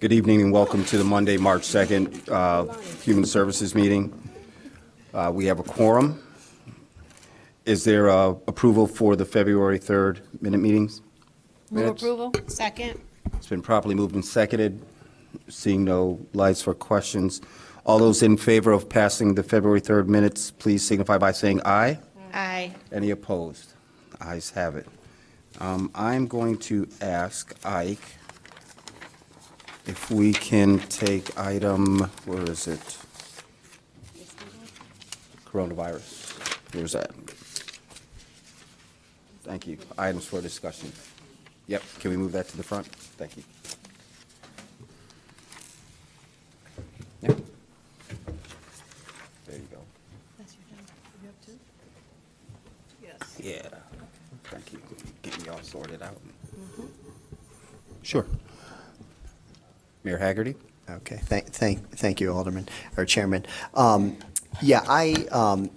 Good evening and welcome to the Monday, March 2nd Human Services meeting. We have a quorum. Is there approval for the February 3rd minute meetings? Move approval. Second. It's been properly moved and seconded. Seeing no lights for questions. All those in favor of passing the February 3rd minutes, please signify by saying aye. Aye. Any opposed? Ayes have it. I'm going to ask Ike if we can take item, where is it? Coronavirus. Where's that? Thank you. Items for discussion. Yep, can we move that to the front? Thank you. Yep. There you go. That's your turn. You have two? Yes. Yeah. Thank you. Getting y'all sorted out. Sure. Mayor Haggerty? Okay, thank you, Alderman, or Chairman. Yeah, I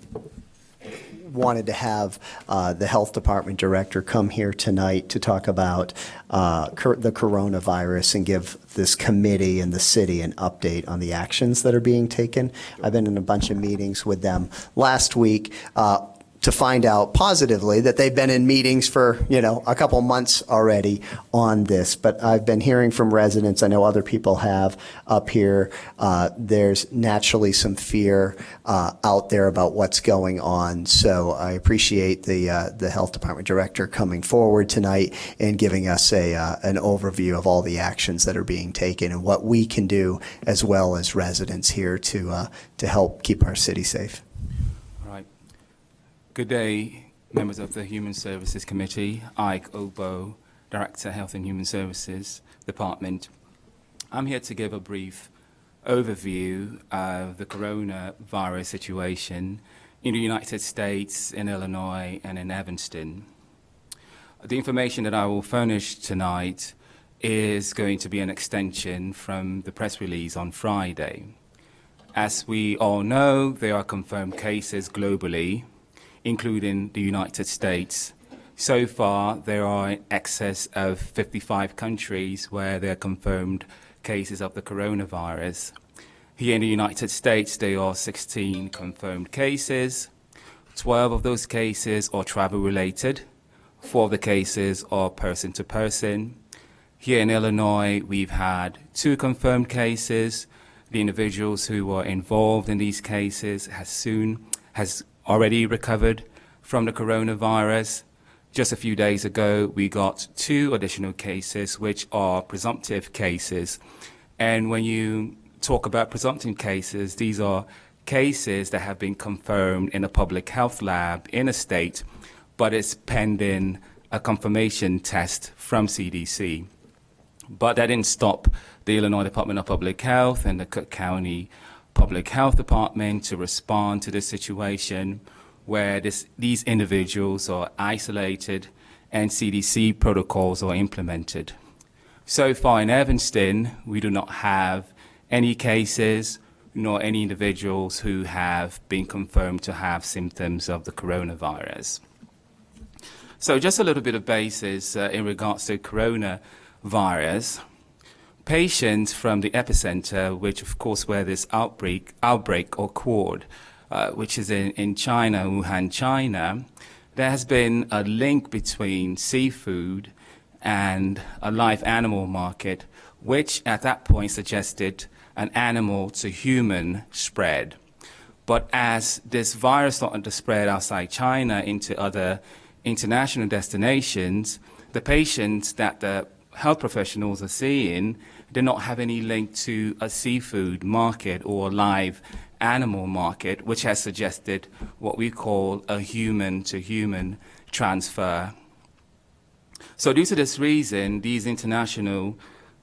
wanted to have the Health Department Director come here tonight to talk about the coronavirus and give this committee and the city an update on the actions that are being taken. I've been in a bunch of meetings with them last week to find out positively that they've been in meetings for, a couple months already on this. But I've been hearing from residents, I know other people have up here, there's naturally some fear out there about what's going on. So I appreciate the Health Department Director coming forward tonight and giving us an overview of all the actions that are being taken and what we can do as well as residents here to help keep our city safe. Good day, members of the Human Services Committee. Ike Obo, Director, Health and Human Services Department. I'm here to give a brief overview of the coronavirus situation in the United States, in Illinois, and in Evanston. The information that I will furnish tonight is going to be an extension from the press release on Friday. As we all know, there are confirmed cases globally, including the United States. So far, there are in excess of 55 countries where there are confirmed cases of the coronavirus. Here in the United States, there are 16 confirmed cases. 12 of those cases are travel-related. 4 of the cases are person-to-person. Here in Illinois, we've had 2 confirmed cases. The individuals who were involved in these cases has already recovered from the coronavirus. Just a few days ago, we got 2 additional cases, which are presumptive cases. And when you talk about presumptive cases, these are cases that have been confirmed in a public health lab in a state, but it's pending a confirmation test from CDC. But that didn't stop the Illinois Department of Public Health and the Cook County Public Health Department to respond to this situation where these individuals are isolated and CDC protocols are implemented. So far in Evanston, we do not have any cases nor any individuals who have been confirmed to have symptoms of the coronavirus. So just a little bit of basis in regards to coronavirus. Patients from the epicenter, which of course where this outbreak occurred, which is in China, Wuhan, China, there has been a link between seafood and a live animal market, which at that point suggested an animal to human spread. But as this virus started to spread outside China into other international destinations, the patients that the health professionals are seeing do not have any link to a seafood market or a live animal market, which has suggested what we call a human-to-human transfer. So due to this reason, these international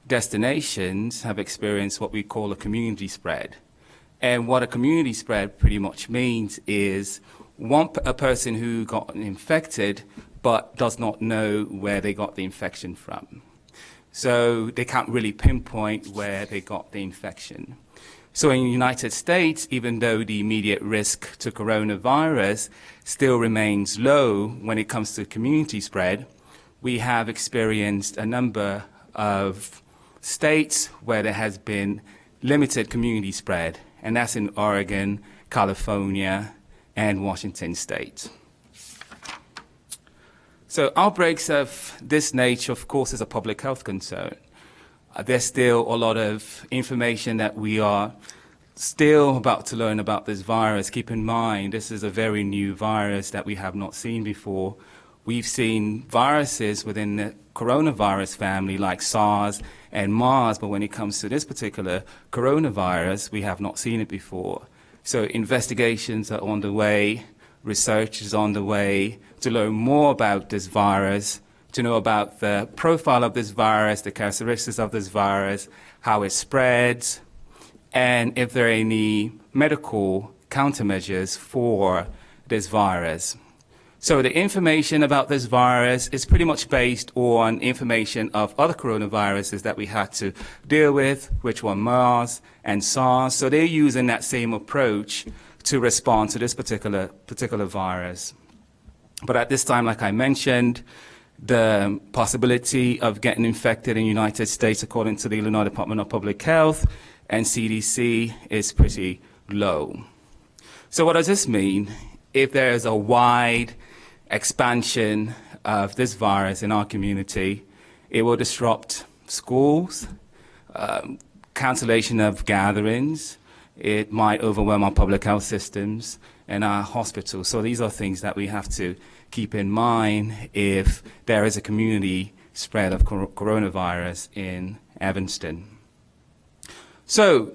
destinations have experienced what we call a community spread. And what a community spread pretty much means is a person who got infected but does not know where they got the infection from. So they can't really pinpoint where they got the infection. So in the United States, even though the immediate risk to coronavirus still remains low when it comes to community spread, we have experienced a number of states where there has been limited community spread, and that's in Oregon, California, and Washington state. So outbreaks of this nature, of course, is a public health concern. There's still a lot of information that we are still about to learn about this virus. Keep in mind, this is a very new virus that we have not seen before. We've seen viruses within the coronavirus family like SARS and MERS, but when it comes to this particular coronavirus, we have not seen it before. So investigations are on the way, research is on the way to learn more about this virus, to know about the profile of this virus, the characteristics of this virus, how it spreads, and if there are any medical countermeasures for this virus. So the information about this virus is pretty much based on information of other coronaviruses that we had to deal with, which were MERS and SARS. So they're using that same approach to respond to this particular virus. But at this time, like I mentioned, the possibility of getting infected in the United States, according to the Illinois Department of Public Health and CDC, is pretty low. So what does this mean? If there is a wide expansion of this virus in our community, it will disrupt schools, cancellation of gatherings. It might overwhelm our public health systems and our hospitals. So these are things that we have to keep in mind if there is a community spread of coronavirus in Evanston. So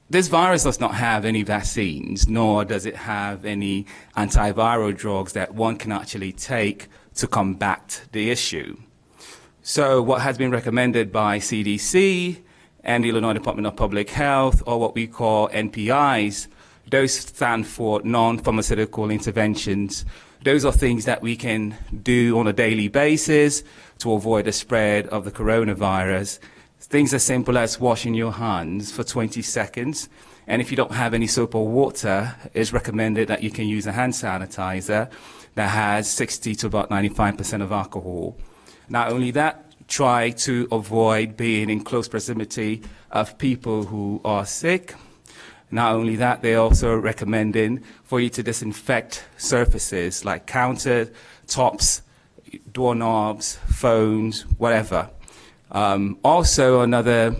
this virus does not have any vaccines, nor does it have any antiviral drugs that one can actually take to combat the issue. So what has been recommended by CDC and the Illinois Department of Public Health, or what we call NPIs, those stand for Non-Pharmaceutical Interventions. Those are things that we can do on a daily basis to avoid the spread of the coronavirus. Things as simple as washing your hands for 20 seconds. And if you don't have any soap or water, it's recommended that you can use a hand sanitizer that has 60 to about 95% of alcohol. Not only that, try to avoid being in close proximity of people who are sick. Not only that, they're also recommending for you to disinfect surfaces like countertops, doorknobs, phones, whatever. Also, another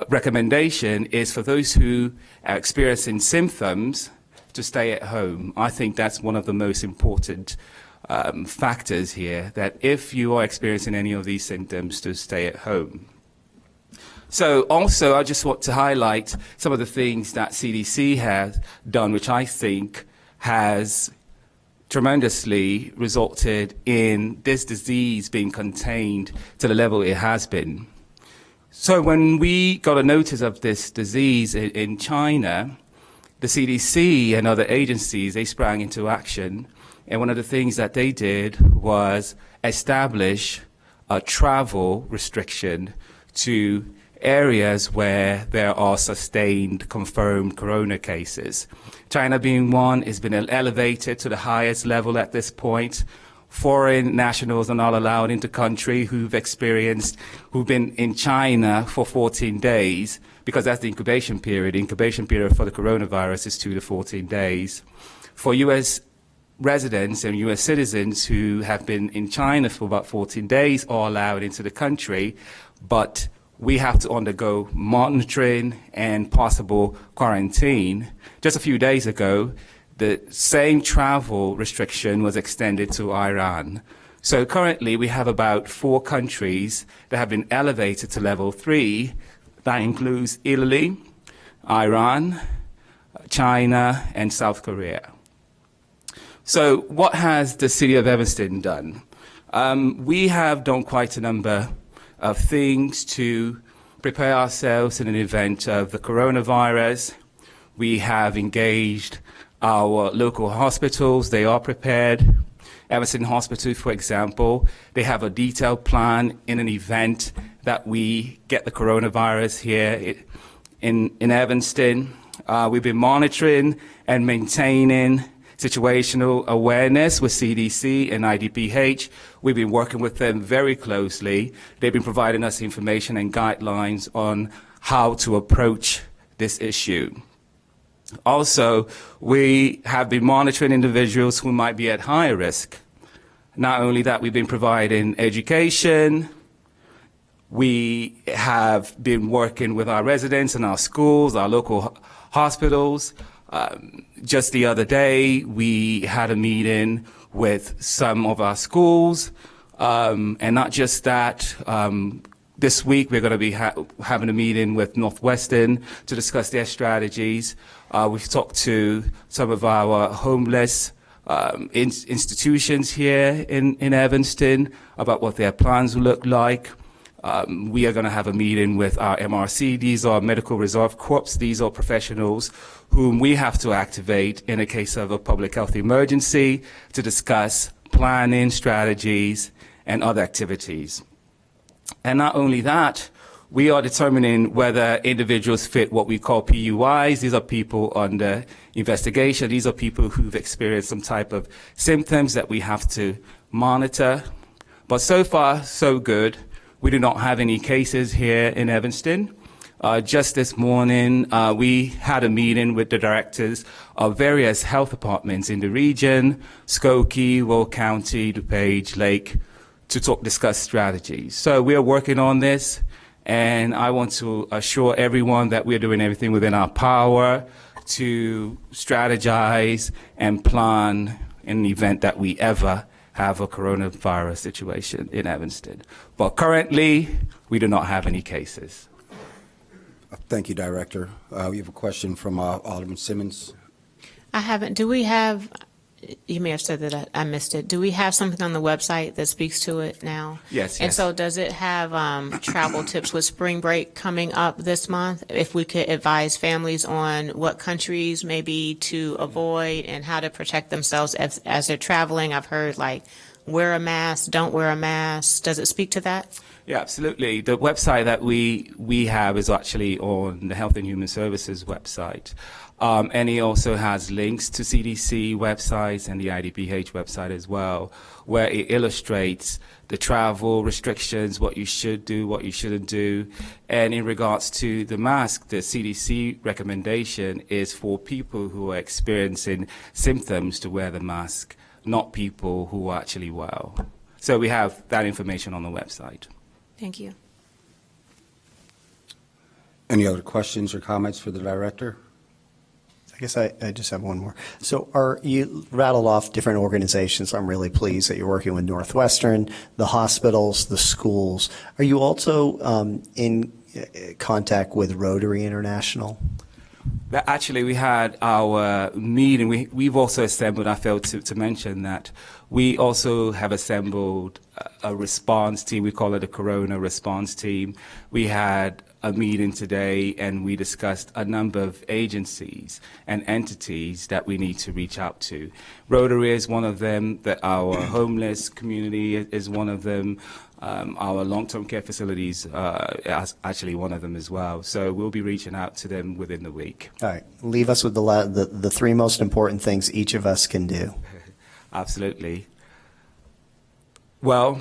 recommendation is for those who are experiencing symptoms to stay at home. I think that's one of the most important factors here, that if you are experiencing any of these symptoms, to stay at home. So also, I just want to highlight some of the things that CDC has done, which I think has tremendously resulted in this disease being contained to the level it has been. So when we got a notice of this disease in China, the CDC and other agencies, they sprang into action. And one of the things that they did was establish a travel restriction to areas where there are sustained confirmed corona cases. China being one, has been elevated to the highest level at this point. Foreign nationals are not allowed into country who've been in China for 14 days, because that's the incubation period. The incubation period for the coronavirus is 2 to 14 days. For U.S. residents and U.S. citizens who have been in China for about 14 days are allowed into the country, but we have to undergo monitoring and possible quarantine. Just a few days ago, the same travel restriction was extended to Iran. So currently, we have about 4 countries that have been elevated to level 3. That includes Italy, Iran, China, and South Korea. So what has the city of Evanston done? We have done quite a number of things to prepare ourselves in an event of the coronavirus. We have engaged our local hospitals. They are prepared. Evanston Hospital, for example, they have a detailed plan in an event that we get the coronavirus here in Evanston. We've been monitoring and maintaining situational awareness with CDC and IDPH. We've been working with them very closely. They've been providing us information and guidelines on how to approach this issue. Also, we have been monitoring individuals who might be at higher risk. Not only that, we've been providing education. We have been working with our residents and our schools, our local hospitals. Just the other day, we had a meeting with some of our schools. And not just that, this week we're going to be having a meeting with Northwestern to discuss their strategies. We've talked to some of our homeless institutions here in Evanston about what their plans will look like. We are going to have a meeting with our MRC. These are Medical Reserve Corps. These are professionals whom we have to activate in a case of a public health emergency to discuss planning, strategies, and other activities. And not only that, we are determining whether individuals fit what we call PUIs. These are people under investigation. These are people who've experienced some type of symptoms that we have to monitor. But so far, so good. We do not have any cases here in Evanston. Just this morning, we had a meeting with the directors of various health departments in the region, Skokie, Will County, DuPage, Lake, to discuss strategies. So we are working on this, and I want to assure everyone that we're doing everything within our power to strategize and plan in the event that we ever have a coronavirus situation in Evanston. But currently, we do not have any cases. Thank you, Director. We have a question from Alderman Simmons. I haven't, do we have, you may have said that I missed it. Do we have something on the website that speaks to it now? Yes, And yes. so does it have travel tips with spring break coming up this month? If we could advise families on what countries maybe to avoid and how to protect themselves as they're traveling. I've heard like wear a mask, don't wear a mask. Does it speak to that? Yeah, absolutely. The website that we have is actually on the Health and Human Services website. And it also has links to CDC websites and the IDPH website as well, where it illustrates the travel restrictions, what you should do, what you shouldn't do. And in regards to the mask, the CDC recommendation is for people who are experiencing symptoms to wear the mask, not people who are actually well. So we have that information on the website. Thank you. Any other questions or comments for the Director? I guess I just have one more. So you rattled off different organizations. I'm really pleased that you're working with Northwestern, the hospitals, the schools. Are you also in contact with Rotary International? Actually, we had our meeting. We've also assembled, I failed to mention that, we also have assembled a response team. We call it a Corona response team. We had a meeting today, and we discussed a number of agencies and entities that we need to reach out to. Rotary is one of them, that our homeless community is one of them, our long-term care facilities is actually one of them as well. So we'll be reaching out to them within the week. All right. Leave us with the three most important things each of us can do. Absolutely. Well,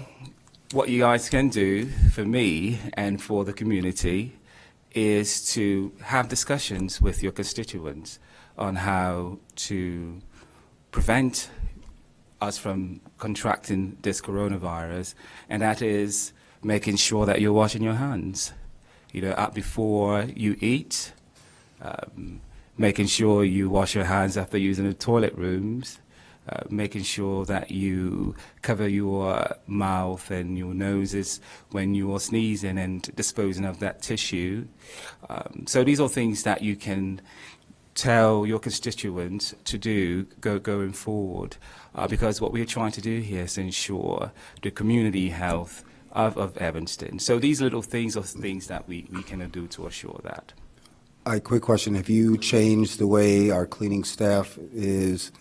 what you guys can do for me and for the community is to have discussions with your constituents on how to prevent us from contracting this coronavirus, and that is making sure that you're washing your hands, before you eat, making sure you wash your hands after using the toilet rooms, making sure that you cover your mouth and your noses when you are sneezing and disposing of that tissue. So these are things that you can tell your constituents to do going forward, because what we're trying to do here is ensure the community health of Evanston. So these little things are things that we can do to assure that. Quick question. Have you changed the way our cleaning staff is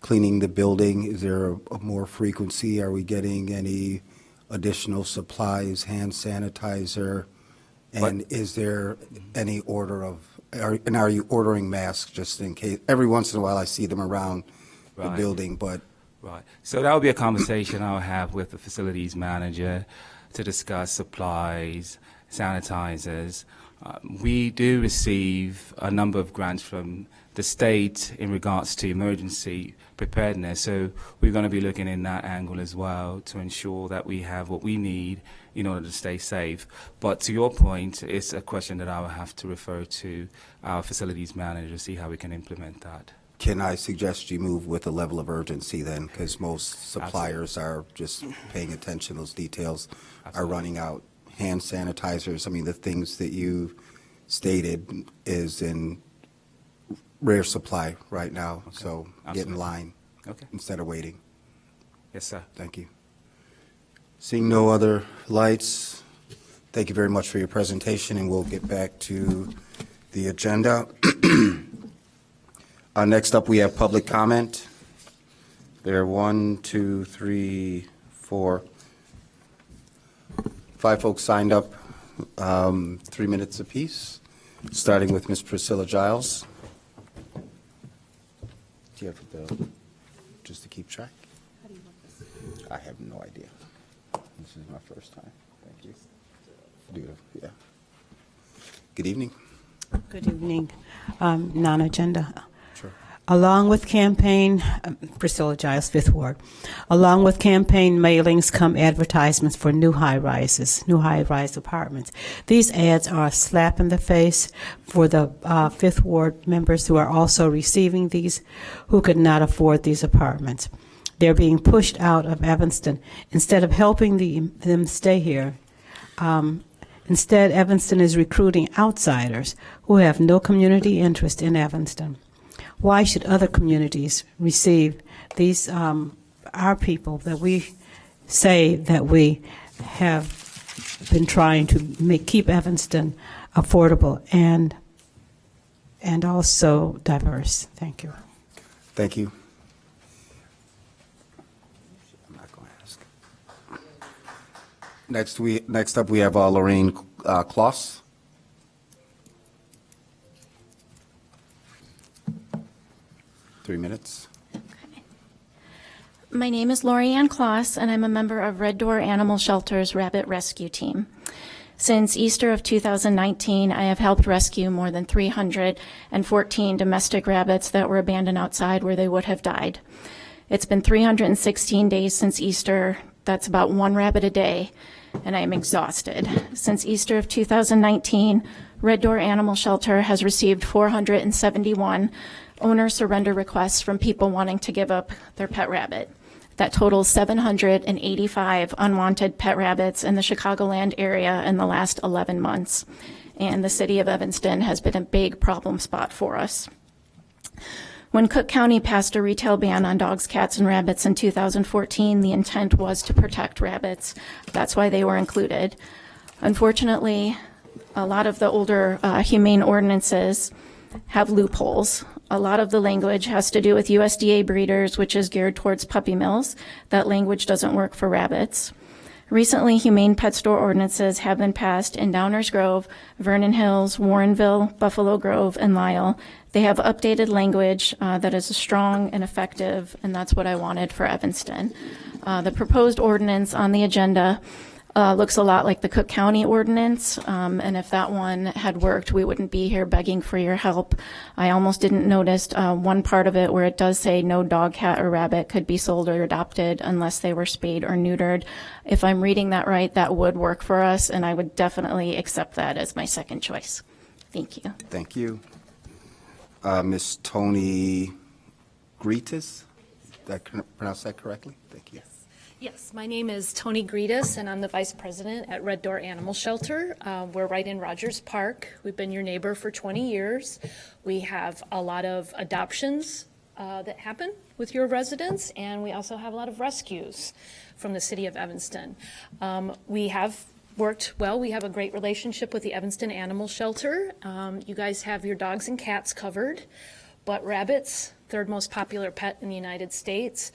cleaning the building? Is there a more frequency? Are we getting any additional supplies, hand sanitizer? And is there any order of, and are you ordering masks just in case? Every once in a while I see them around the Right. building, but Right. So that will be a conversation I'll have with the facilities manager to discuss supplies, sanitizers. We do receive a number of grants from the state in regards to emergency preparedness. So we're going to be looking in that angle as well to ensure that we have what we need in order to stay safe. But to your point, it's a question that I will have to refer to our facilities manager to see how we can implement that. can I suggest you move with a level of urgency then? Because most suppliers are just paying attention. Those details are running out. Hand sanitizers, I mean, the things that you stated is in rare supply right now. So get in Absolutely. line Okay. instead of waiting. Yes, sir. Thank you. Seeing no other lights, thank you very much for your presentation, and we'll get back to the agenda. Next up, we have public comment. There are 1, 2, 3, 4, 5 folks signed up, 3 minutes apiece, starting with Ms. Priscilla Giles. Do you have the, just to keep track? I have no idea. This is my first time. Thank you. Beautiful, yeah. Good evening. Good evening. Non-agenda. Sure. Along with campaign, Priscilla Giles, Fifth Ward. Along with campaign mailings come advertisements for new high-rise apartments. These ads are a slap in the face for the Fifth Ward members who are also receiving these, who could not afford these apartments. They're being pushed out of Evanston. Instead of helping them stay here, instead Evanston is recruiting outsiders who have no community interest in Evanston. Why should other communities receive these, our people that we say that we have been trying to keep Evanston affordable and also diverse? Thank you. Thank you. I'm not going to ask. Next up, we have Lorraine Kloss. Three minutes. My name is Lorianne Kloss, and I'm a member of Red Door Animal Shelter's Rabbit Rescue Team. Since Easter of 2019, I have helped rescue more than 314 domestic rabbits that were abandoned outside where they would have died. It's been 316 days since Easter. That's about 1 rabbit a day, and I am exhausted. Since Easter of 2019, Red Door Animal Shelter has received 471 owner surrender requests from people wanting to give up their pet rabbit. That totals 785 unwanted pet rabbits in the Chicagoland area in the last 11 months. And the city of Evanston has been a big problem spot for us. When Cook County passed a retail ban on dogs, cats, and rabbits in 2014, the intent was to protect rabbits. That's why they were included. Unfortunately, a lot of the older humane ordinances have loopholes. A lot of the language has to do with USDA breeders, which is geared towards puppy mills. That language doesn't work for rabbits. Recently, humane pet store ordinances have been passed in Downers Grove, Vernon Hills, Warrenville, Buffalo Grove, and Lisle. They have updated language that is strong and effective, and that's what I wanted for Evanston. The proposed ordinance on the agenda looks a lot like the Cook County ordinance, and if that one had worked, we wouldn't be here begging for your help. I almost didn't notice one part of it where it does say no dog, cat, or rabbit could be sold or adopted unless they were spayed or neutered. If I'm reading that right, that would work for us, and I would definitely accept that as my second choice. Thank you. Thank you. Ms. Tony Gritas, did I pronounce that correctly? Thank you. Yes, my name is Tony Gritas, and I'm the Vice President at Red Door Animal Shelter. We're right in Rogers Park. We've been your neighbor for 20 years. We have a lot of adoptions that happen with your residents, and we also have a lot of rescues from the city of Evanston. We have worked well. We have a great relationship with the Evanston Animal Shelter. You guys have your dogs and cats covered, but rabbits, third most popular pet in the United States.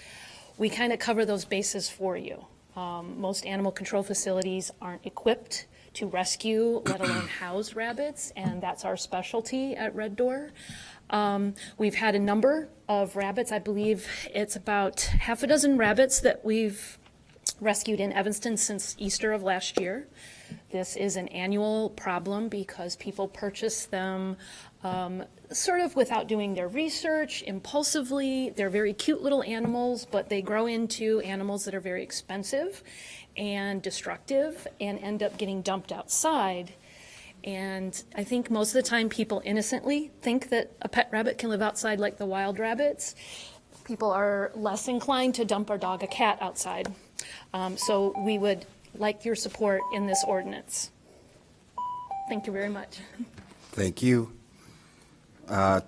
We kind of cover those bases for you. Most animal control facilities aren't equipped to rescue, let alone house rabbits, and that's our specialty at Red Door. We've had a number of rabbits. I believe it's about half a dozen rabbits that we've rescued in Evanston since Easter of last year. This is an annual problem because people purchase them sort of without doing their research, impulsively. They're very cute little animals, but they grow into animals that are very expensive and destructive and end up getting dumped outside. And I think most of the time people innocently think that a pet rabbit can live outside like the wild rabbits. People are less inclined to dump a dog, a cat outside. So we would like your support in this ordinance. Thank you very much. Thank you.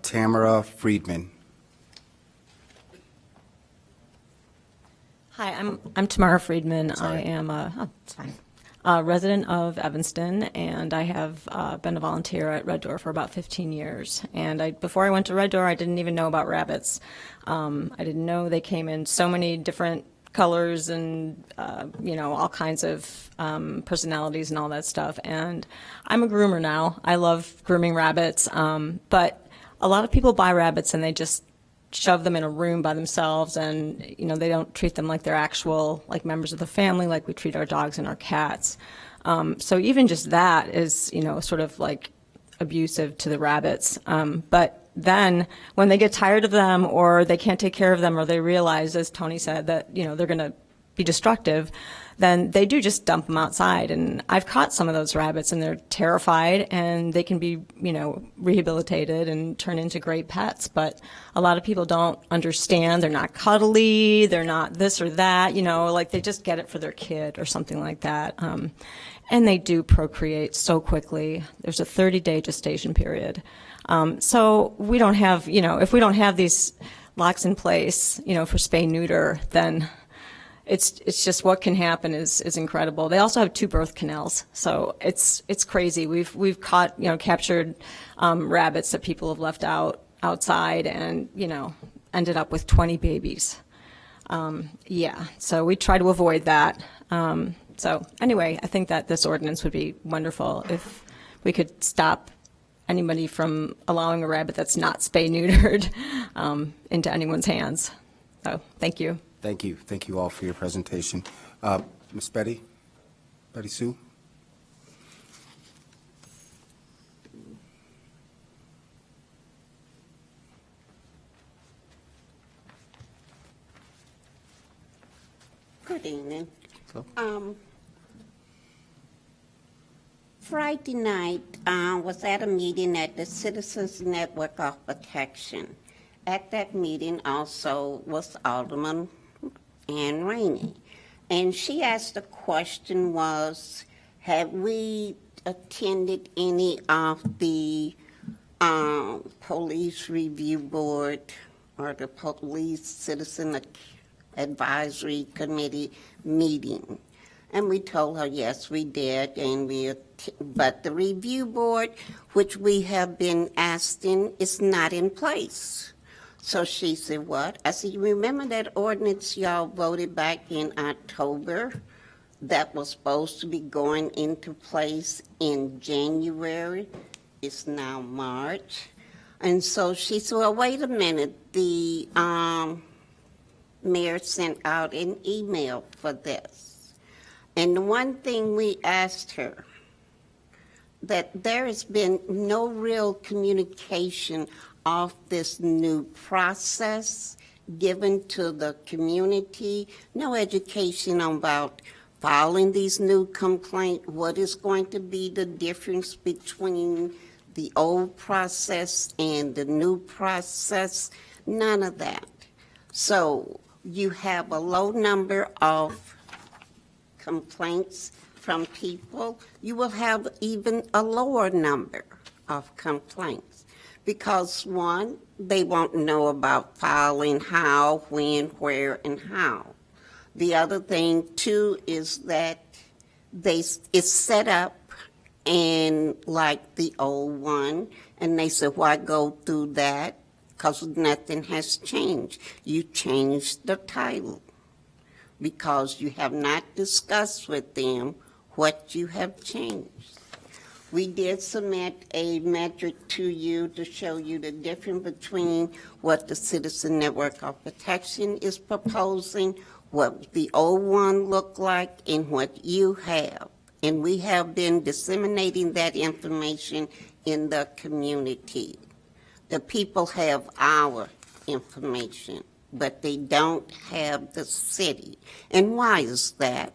Tamara Freedman. Hi, I'm Tamara Freedman. Sorry. I am it's fine. A resident of Evanston, and I have been a volunteer at Red Door for about 15 years. And before I went to Red Door, I didn't even know about rabbits. I didn't know they came in so many different colors and all kinds of personalities and all that stuff. And I'm a groomer now. I love grooming rabbits, but a lot of people buy rabbits and they just shove them in a room by themselves, and they don't treat them like they're actual members of the family, like we treat our dogs and our cats. So even just that is sort of like abusive to the rabbits. But then when they get tired of them, or they can't take care of them, or they realize, as Tony said, that they're going to be destructive, then they do just dump them outside. And I've caught some of those rabbits, and they're terrified, and they can be rehabilitated and turn into great pets. But a lot of people don't understand. They're not cuddly, they're not this or that, like they just get it for their kid or something like that. And they do procreate so quickly. There's a 30-day gestation period. So we don't have, if we don't have these locks in place, for spay-neuter, then it's just what can happen is incredible. They also have 2 birth canals, so it's crazy. We've caught, captured rabbits that people have left outside, and ended up with 20 babies. So we try to avoid that. So anyway, I think that this ordinance would be wonderful if we could stop anybody from allowing a rabbit that's not spay-neutered into anyone's hands. So thank you. Thank you. Thank you all for your presentation. Ms. Betty Sue? Good evening. Hello. Friday night, was at a meeting at the Citizens Network of Protection. At that meeting also was Alderman Ann Rainey. And she asked the question was, have we attended any of the police review board or the police citizen advisory committee meeting? And we told her, yes, we did, and but the review board, which we have been asking, is not in place. So she said, what? I said, you remember that ordinance y'all voted back in October that was supposed to be going into place in January? It's now March. And so she said, well, wait a minute. The mayor sent out an email for this. And the one thing we asked her, that there has been no real communication of this new process given to the community, no education about filing these new complaints, what is going to be the difference between the old process and the new process, none of that. So you have a low number of complaints from people. You will have even a lower number of complaints because, one, they won't know about filing, how, when, where, and how. The other thing, too, is that it's set up and like the old one, and they said, why go through that? Because nothing has changed. You changed the title because you have not discussed with them what you have changed. We did submit a metric to you to show you the difference between what the Citizen Network of Protection is proposing, what the old one looked like, and what you have. And we have been disseminating that information in the community. The people have our information, but they don't have the city. And why is that?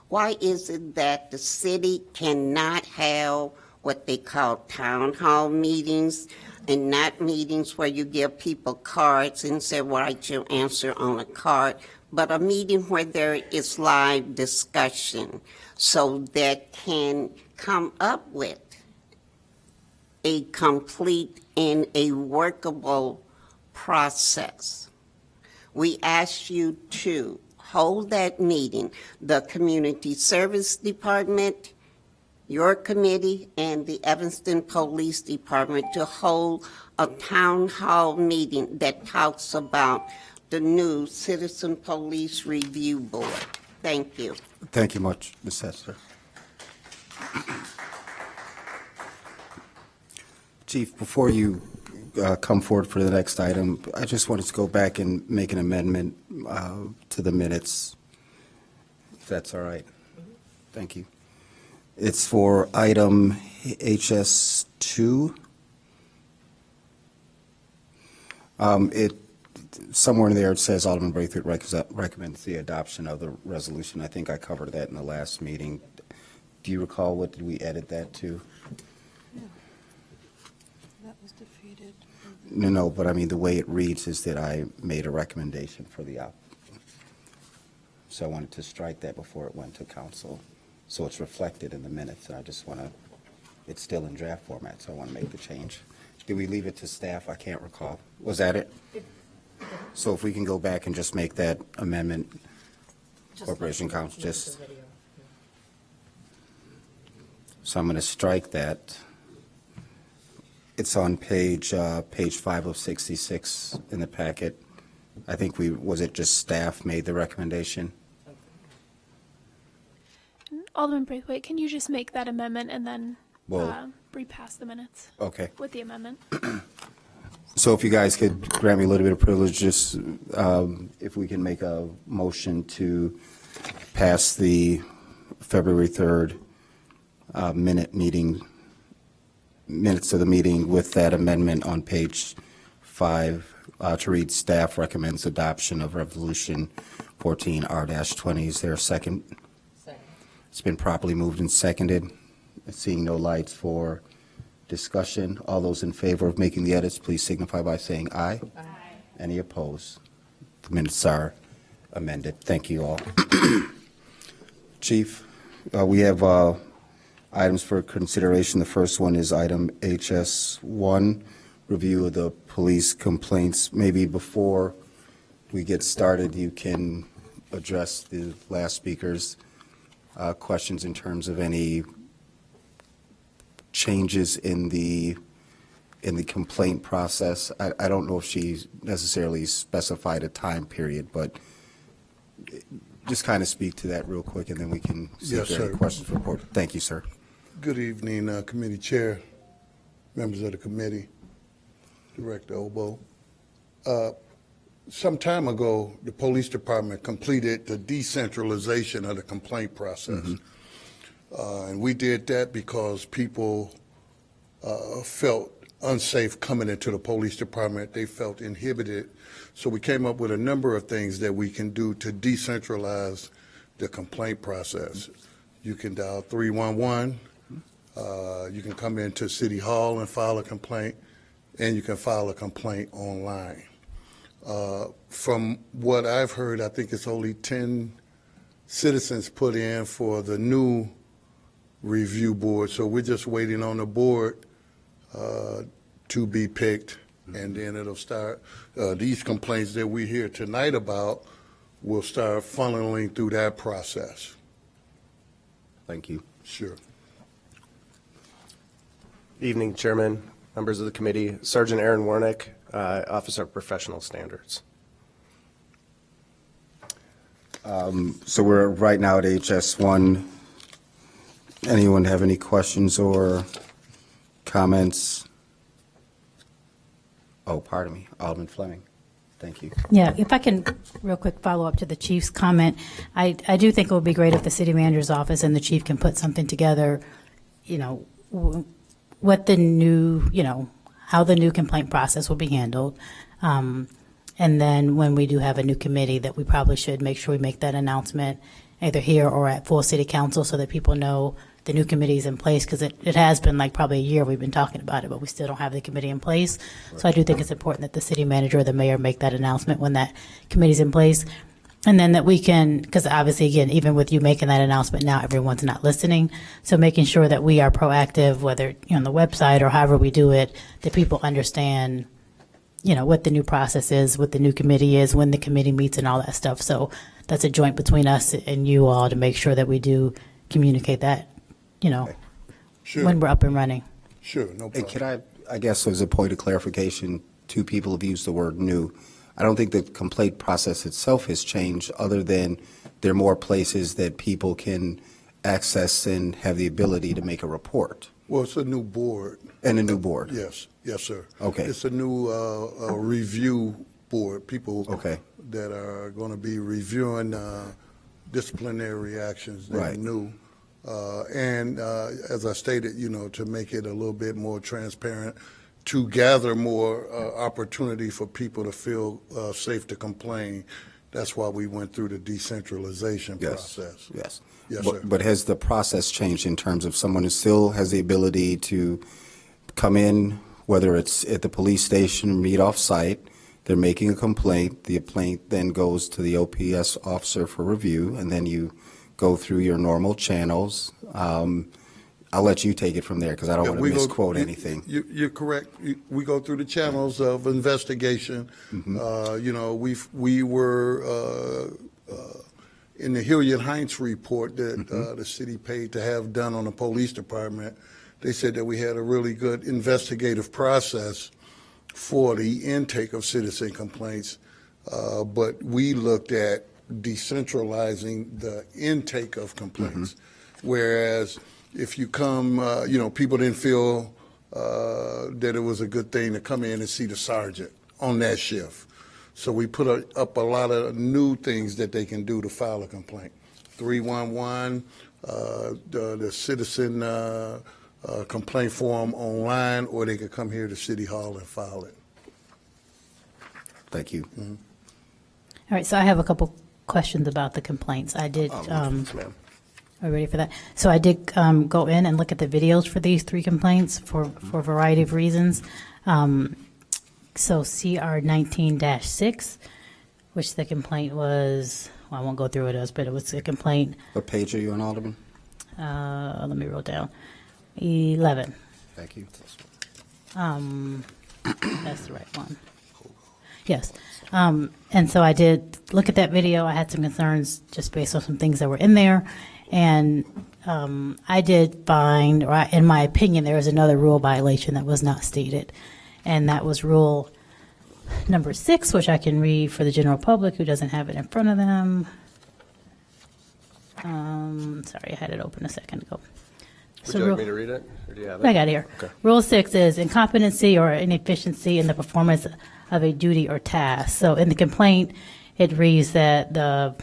Why is it that the city cannot have what they call town hall meetings, and not meetings where you give people cards and say, write your answer on a card, but a meeting where there is live discussion so that can come up with a complete and a workable process? We ask you to hold that meeting, the Community Service Department, your committee, and the Evanston Police Department to hold a town hall meeting that talks about the new Citizen Police Review Board. Thank you. Thank you much, Ms. Hester. Chief, before you come forward for the next item, I just wanted to go back and make an amendment to the minutes, if that's all right. Thank you. It's for item HS2. Somewhere in there it says Alderman Braithwaite recommends the adoption of the resolution. I think I covered that in the last meeting. Do you recall what did we edit that to? That was defeated. No, but I mean, the way it reads is that I made a recommendation for the so I wanted to strike that before it went to council. So it's reflected in the minutes, and I just want to, it's still in draft format, so I want to make the change. Did we leave it to staff? I can't recall. Was that it? So if we can go back and just make that amendment, Corporation Council, just. So I'm going to strike that. It's on page 5 of 66 in the packet. I think was it just staff made the recommendation? Alderman Braithwaite, can you just make that amendment and then repass the minutes Okay. with the amendment? So if you guys could grant me a little bit of privilege, just if we can make a motion to pass the February 3rd minutes of the meeting with that amendment on page 5 to read, staff recommends adoption of Resolution 14R-20. Is there a second? Second. It's been properly moved and seconded. Seeing no lights for discussion, all those in favor of making the edits, please signify by saying aye. Aye. Any opposed? The minutes are amended. Thank you all. Chief, we have items for consideration. The first one is item HS1, review of the police complaints. Maybe before we get started, you can address the last speaker's questions in terms of any changes in the complaint process. I don't know if she necessarily specified a time period, but just kind of speak to that real quick, and then we can see if there are any questions for the board. Thank you, sir. Good evening, committee chair, members of the committee, Director Obo. Some time ago, the police department completed the decentralization of the complaint process. Mm-hmm. And we did that because people felt unsafe coming into the police department. They felt inhibited. So we came up with a number of things that we can do to decentralize the complaint process. You can dial 311. You can come into City Hall and file a complaint, and you can file a complaint online. From what I've heard, I think it's only 10 citizens put in for the new review board, so we're just waiting on the board to be picked, and then it'll start. These complaints that we hear tonight about will start funneling through that process. Thank you. Sure. Evening, Chairman, members of the committee. Sergeant Aaron Warnick, Officer of Professional Standards. So we're right now at HS1. Anyone have any questions or comments? Oh, pardon me, Alderman Fleming. Thank you. Yeah, if I can, real quick follow up to the chief's comment, I do think it would be great if the city manager's office and the chief can put something together, what the new, how the new complaint process will be handled. And then when we do have a new committee, that we probably should make sure we make that announcement either here or at full city council so that people know the new committee is in place, because it has been like probably a year we've been talking about it, but we still don't have the committee in place. So I do think it's important that the city manager or the mayor make that announcement when that committee's in place. And then that we can, because obviously, again, even with you making that announcement now, everyone's not listening. So making sure that we are proactive, whether on the website or however we do it, that people understand, what the new process is, what the new committee is, when the committee meets and all that stuff. So that's a joint between us and you all to make sure that we do communicate that, Sure. when we're up and running. Sure, no problem. And can I guess as a point of clarification, two people have used the word new. I don't think the complaint process itself has changed, other than there are more places that people can access and have the ability to make a report. Well, it's a new board. And a new board. Yes, sir. Okay. It's a new review board, people Okay. that are going to be reviewing disciplinary actions that are Right. new. And as I stated, to make it a little bit more transparent, to gather more opportunity for people to feel safe to complain. That's why we went through the decentralization process. Yes. Yes, sir. But has the process changed in terms of someone who still has the ability to come in, whether it's at the police station, meet off-site, they're making a complaint, the complaint then goes to the OPS officer for review, and then you go through your normal channels. I'll let you take it from there because I don't want to misquote anything. You're correct. We go through the channels of investigation. We were in the Hilliard Heights report that the city paid to have done on the police department. They said that we had a really good investigative process for the intake of citizen complaints, but we looked at decentralizing the intake of complaints, whereas if you come, people didn't feel that it was a good thing to come in and see the sergeant on that shift. So we put up a lot of new things that they can do to file a complaint. 311, the citizen complaint form online, or they could come here to City Hall and file it. Thank you. All right, so I have a couple questions about the complaints. I did, Yes, ma'am. are you ready for that? So I did go in and look at the videos for these three complaints for a variety of reasons. So CR 19-6, which the complaint was, well, I won't go through it, but it was a complaint. What page are you on, Alderman? Let me roll down. 11. Thank you. That's the right one. Yes. And so I did look at that video. I had some concerns just based on some things that were in there. And I did find, or in my opinion, there was another rule violation that was not stated. And that was rule number 6, which I can read for the general public who doesn't have it in front of them. Sorry, I had it open a second ago. Would you like me to read it, or do you have it? I got it here. Okay. Rule 6 is incompetency or inefficiency in the performance of a duty or task. So in the complaint, it reads that a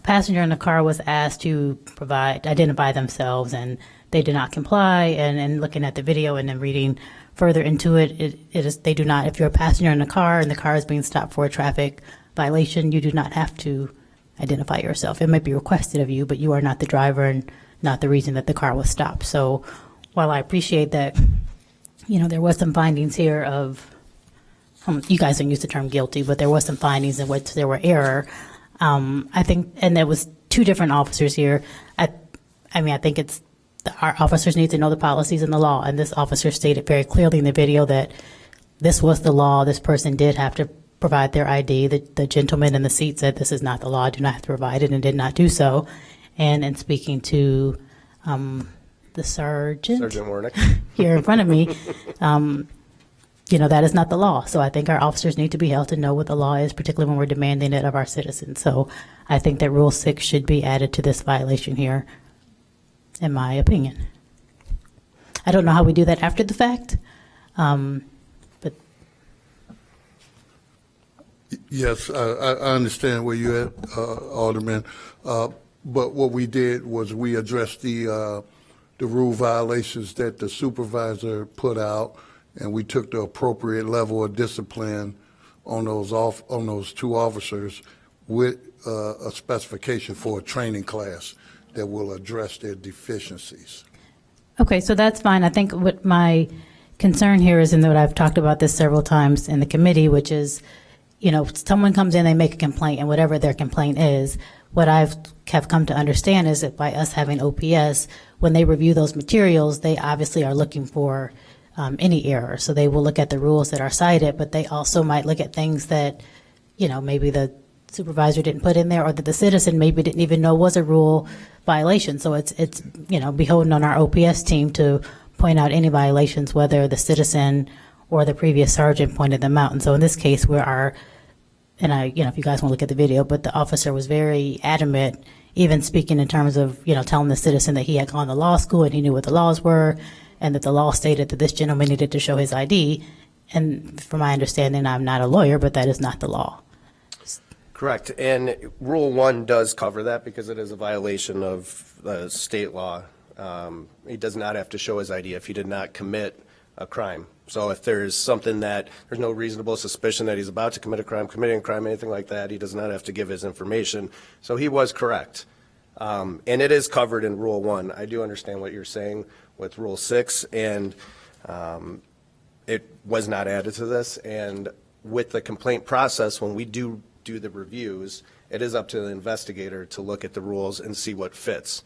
passenger in the car was asked to identify themselves, and they did not comply. And looking at the video and then reading further into it is they do not. If you're a passenger in a car and the car is being stopped for a traffic violation, you do not have to identify yourself. It might be requested of you, but you are not the driver and not the reason that the car was stopped. So while I appreciate that, there was some findings here of, you guys don't use the term guilty, but there was some findings in which there were error. I think, and there was 2 different officers here. I think our officers need to know the policies and the law. And this officer stated very clearly in the video that this was the law. This person did have to provide their ID. The gentleman in the seat said this is not the law. I do not have to provide it, and did not do so. And in speaking to the Sergeant Warnick. here in front of me, that is not the law. So I think our officers need to be held to know what the law is, particularly when we're demanding it of our citizens. So I think that Rule 6 should be added to this violation here. in my opinion. I don't know how we do that after the fact, but Yes, I understand where you're at, Alderman. But what we did was we addressed the rule violations that the supervisor put out, and we took the appropriate level of discipline on those two officers with a specification for a training class that will address their deficiencies. okay, so that's fine. I think what my concern here is, and that I've talked about this several times in the committee, which is, you know, someone comes in, they make a complaint, and whatever their complaint is, what have come to understand is that by us having OPS, when they review those materials, they obviously are looking for any error. So they will look at the rules that are cited, but they also might look at things that, you know, maybe the supervisor didn't put in there, or that the citizen maybe didn't even know was a rule violation. So it's you know, beholden on our OPS team to point out any violations, whether the citizen or the previous sergeant pointed them out. And so in this case, and I, you know, if you guys want to look at the video, but the officer was very adamant, even speaking in terms of, you know, telling the citizen that he had gone to law school and he knew what the laws were, and that the law stated that this gentleman needed to show his ID. And from my understanding, I'm not a lawyer, but that is not the law. Correct. And Rule 1 does cover that because it is a violation of state law. He does not have to show his ID if he did not commit a crime. So if there's something that there's no reasonable suspicion that he's about to commit a crime, committing a crime, anything like that, he does not have to give his information. So he was correct. And it is covered in Rule 1. I do understand what you're saying with Rule 6, and it was not added to this. And with the complaint process, when we do the reviews, it is up to the investigator to look at the rules and see what fits.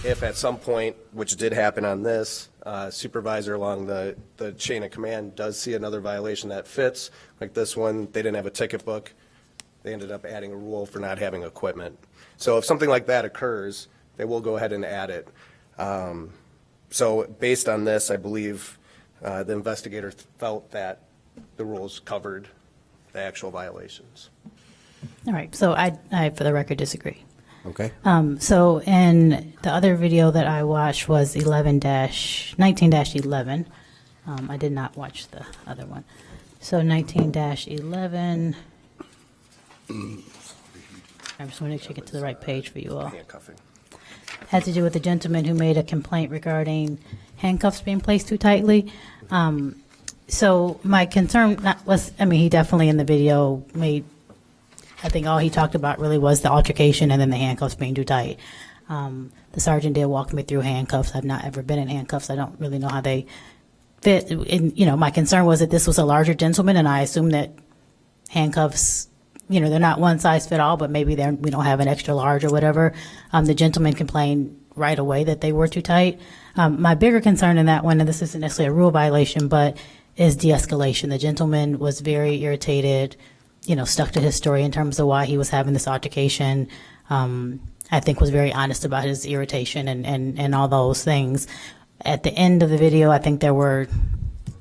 If at some point, which did happen on this, supervisor along the chain of command does see another violation that fits, like this one, they didn't have a ticket book, they ended up adding a rule for not having equipment. So if something like that occurs, they will go ahead and add it. So based on this, I believe the investigator felt that the rules covered the actual violations. All right, so I for the record, disagree. Okay. So in the other video that I watched was 19-11. I did not watch the other one. So 19-11. I just want to make sure I get to the right page for you all. Handcuffing. Had to do with the gentleman who made a complaint regarding handcuffs being placed too tightly. So my concern he definitely in the video I think all he talked about really was the altercation and then the handcuffs being too tight. The sergeant did walk me through handcuffs. I've not ever been in handcuffs. I don't really know how they fit. And, you know, my concern was that this was a larger gentleman, and I assume that handcuffs, you know, they're not one size fit all, but maybe we don't have an extra large or whatever. The gentleman complained right away that they were too tight. My bigger concern in that one, and this isn't necessarily a rule violation, but is de-escalation. The gentleman was very irritated, you know, stuck to his story in terms of why he was having this altercation. I think was very honest about his irritation and all those things. At the end of the video, I think there were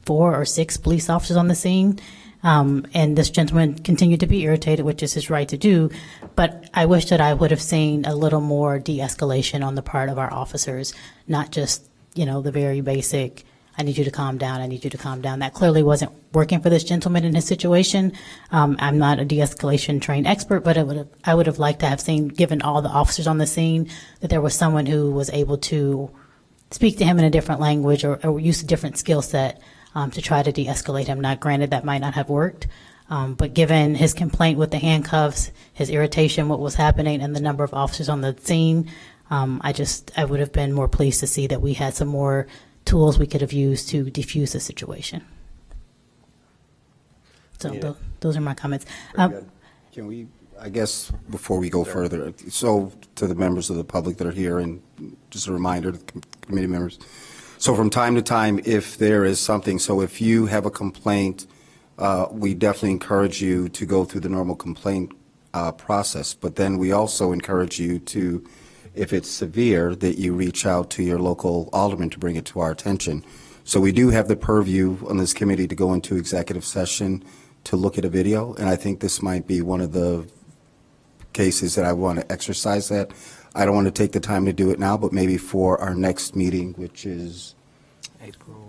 4 or 6 police officers on the scene. And this gentleman continued to be irritated, which is his right to do. But I wish that I would have seen a little more de-escalation on the part of our officers, not just, you know, the very basic, I need you to calm down, I need you to calm down. That clearly wasn't working for this gentleman in his situation. I'm not a de-escalation trained expert, but I would have liked to have seen, given all the officers on the scene, that there was someone who was able to speak to him in a different language or use a different skill set to try to de-escalate him. Now, granted, that might not have worked, but given his complaint with the handcuffs, his irritation, what was happening, and the number of officers on the scene, I would have been more pleased to see that we had some more tools we could have used to defuse the situation. So those are my comments. Can we, I guess, before we go further, so to the members of the public that are here, and just a reminder to the committee members, so from time to time, if there is something, so if you have a complaint, we definitely encourage you to go through the normal complaint process, but then we also encourage you to, if it's severe, that you reach out to your local alderman to bring it to our attention. So we do have the purview on this committee to go into executive session to look at a video, and I think this might be one of the cases that I want to exercise that. I don't want to take the time to do it now, but maybe for our next meeting, which is April.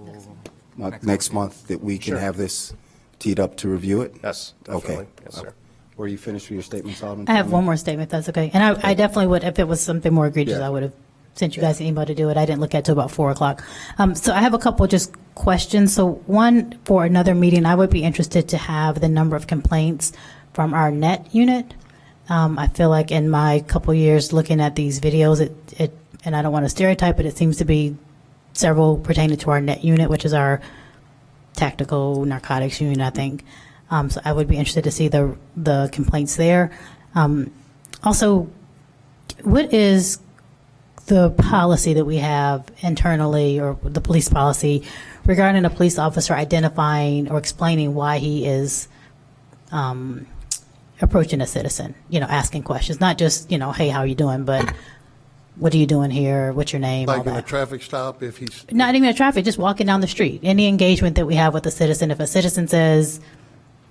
next month, that we can Sure. have this teed up to review it? Yes, Okay. definitely. Yes, sir. Were you finished with your statements, Alderman? I have one more statement, if that's okay. And I definitely would, if it was something more egregious, Yeah. I would have sent you guys an email to do it. I didn't look at it till about 4 o'clock. So I have a couple just questions. So one, for another meeting, I would be interested to have the number of complaints from our net unit. I feel like in my couple years looking at these videos, and I don't want to stereotype, but it seems to be several pertaining to our net unit, which is our tactical narcotics unit, I think. So I would be interested to see the complaints there. Also, what is the policy that we have internally, or the police policy, regarding a police officer identifying or explaining why he is approaching a citizen, asking questions, not just, hey, how are you doing, but what are you doing here? What's your name? All Like in a that. traffic stop, if he's, Not even a traffic, just walking down the street. Any engagement that we have with a citizen, if a citizen says,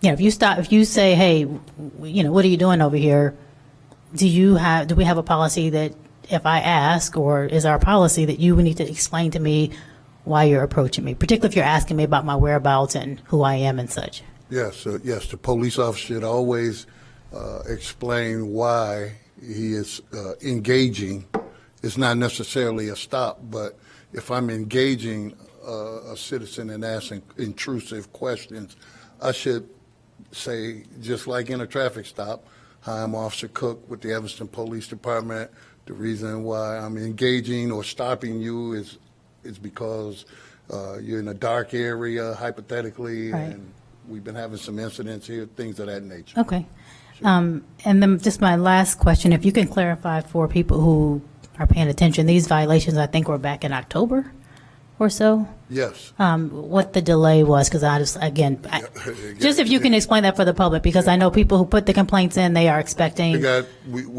if you say, hey, what are you doing over here? Do we have a policy that if I ask, or is our policy that you would need to explain to me why you're approaching me, particularly if you're asking me about my whereabouts and who I am and such? yes, the police officer should always explain why he is engaging. It's not necessarily a stop, but if I'm engaging a citizen and asking intrusive questions, I should say, just like in a traffic stop, hi, I'm Officer Cook with the Evanston Police Department. The reason why I'm engaging or stopping you is because you're in a dark area, hypothetically, Right. and we've been having some incidents here, things of that nature. Okay. And then just my last question, if you can clarify for people who are paying attention, these violations, I think, were back in October or so? Yes. What the delay was, because just if you can explain that for the public, because I know people who put the complaints in, they are expecting We got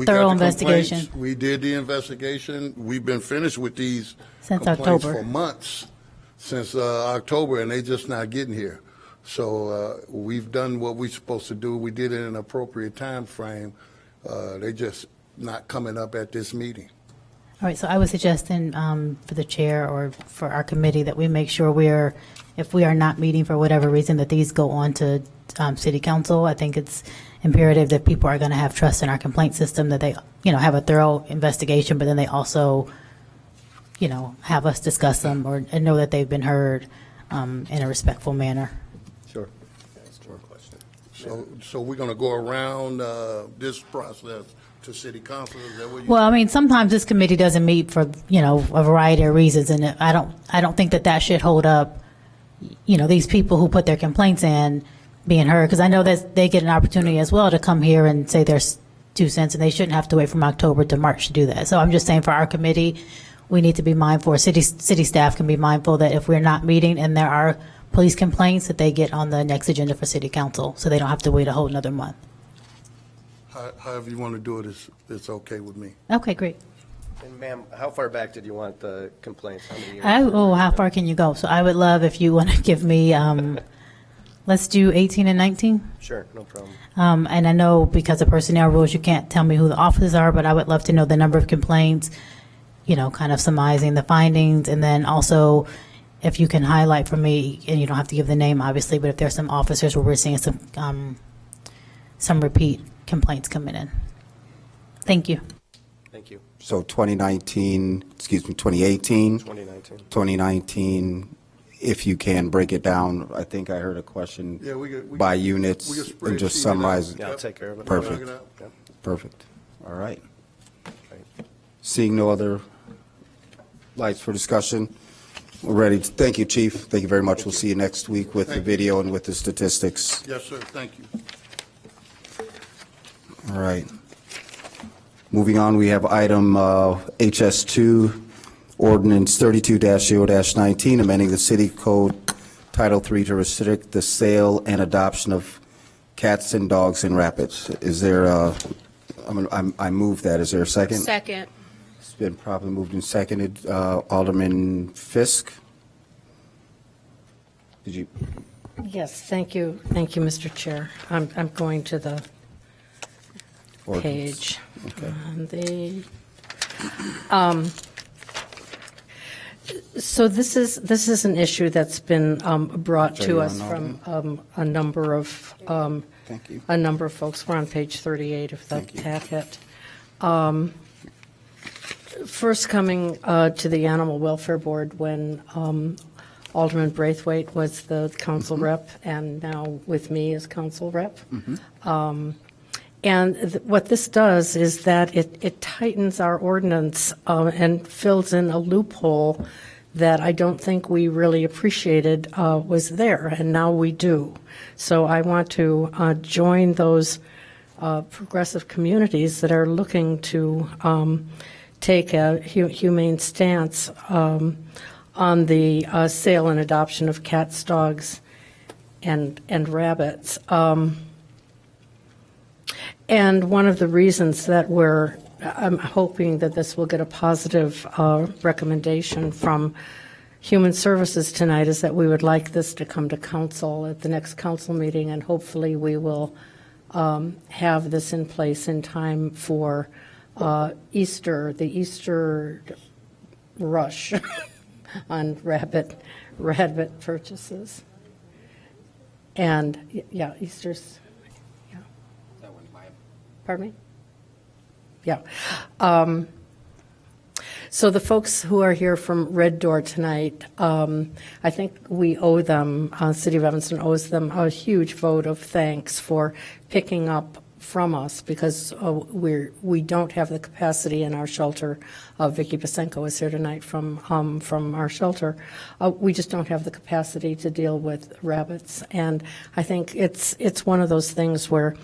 thorough the investigation. complaints. We did the investigation. We've been finished with these Since complaints October. for months, since October, and they just not getting here. So we've done what we're supposed to do. We did it in an appropriate time frame. They just not coming up at this meeting. All right, so I was suggesting for the chair or for our committee that we make sure if we are not meeting for whatever reason, that these go on to city council. I think it's imperative that people are going to have trust in our complaint system, that they, have a thorough investigation, but then they also, have us discuss them and know that they've been heard in a respectful manner. Sure. So we're going to go around this process to city council. Is that what you? Well, I mean, sometimes this committee doesn't meet for, a variety of reasons, and I don't think that should hold up, these people who put their complaints in being heard, because I know that they get an opportunity as well to come here and say their 2 cents, and they shouldn't have to wait from October to March to do that. So I'm just saying, for our committee, we need to be mindful, city staff can be mindful that if we're not meeting and there are police complaints, that they get on the next agenda for city council, so they don't have to wait a whole another month. However you want to do it, it's okay with me. Okay, great. And ma'am, how far back did you want the complaints? How many years? How far can you go? So I would love if you want to give me, let's do 18 and 19. Sure, no problem. And I know because of personnel rules, you can't tell me who the officers are, but I would love to know the number of complaints, kind of surmising the findings, and then also if you can highlight for me, and you don't have to give the name, obviously, but if there's some officers where we're seeing some repeat complaints coming in. Thank you. Thank you. So 2018, 2019, if you can break it down. I think I heard a question Yeah, we by can units spreadsheet and just it summarize out. it. Yeah, I'll take care of it. Perfect. Knock it out. Yep. Perfect. All right. Right. Seeing no other lights for discussion, we're ready. Thank you, Chief. Thank you very much. We'll see you next week with the video and with the statistics. Yes, sir. Thank you. All right. Moving on, we have item HS2, Ordinance 32-0-19, amending the City Code Title III to restrict the sale and adoption of cats and dogs in Rapids. Is there I move that. Is there a second? Second. It's been properly moved and seconded. Alderman Fisk? Did you? Yes, thank you. Thank you, Mr. Chair. I'm going to the Ordinance. page. Okay. The So this is an issue that's been brought Sorry, to you're us on from a number of Thank you. a number of folks. We're on page 38 of the Thank you. packet. First coming to the Animal Welfare Board when Alderman Braithwaite was the council rep, and now with me as council rep. And what this does is that it tightens our ordinance and fills in a loophole that I don't think we really appreciated was there, and now we do. So I want to join those progressive communities that are looking to take a humane stance on the sale and adoption of cats, dogs, and rabbits. And one of the reasons that I'm hoping that this will get a positive recommendation from Human Services tonight is that we would like this to come to council at the next council meeting, and hopefully we will have this in place in time for the Easter rush on rabbit purchases. And, yeah, Easter's, yeah. Pardon me? Yeah. So the folks who are here from Red Door tonight, I think we owe them, City of Evanston owes them a huge vote of thanks for picking up from us, because we don't have the capacity in our shelter. Vicki Basenko is here tonight from our shelter. We just don't have the capacity to deal with rabbits, and I think it's one of those things where,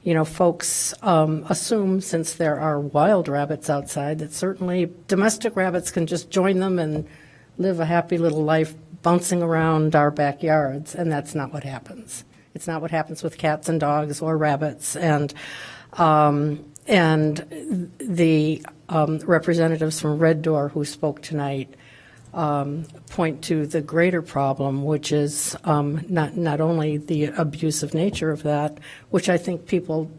you know, folks assume, since there are wild rabbits outside, that certainly domestic rabbits can just join them and live a happy little life bouncing around our backyards, and that's not what happens. It's not what happens with cats and dogs or rabbits, and the representatives from Red Door who spoke tonight point to the greater problem, which is not only the abusive nature of that, which I think people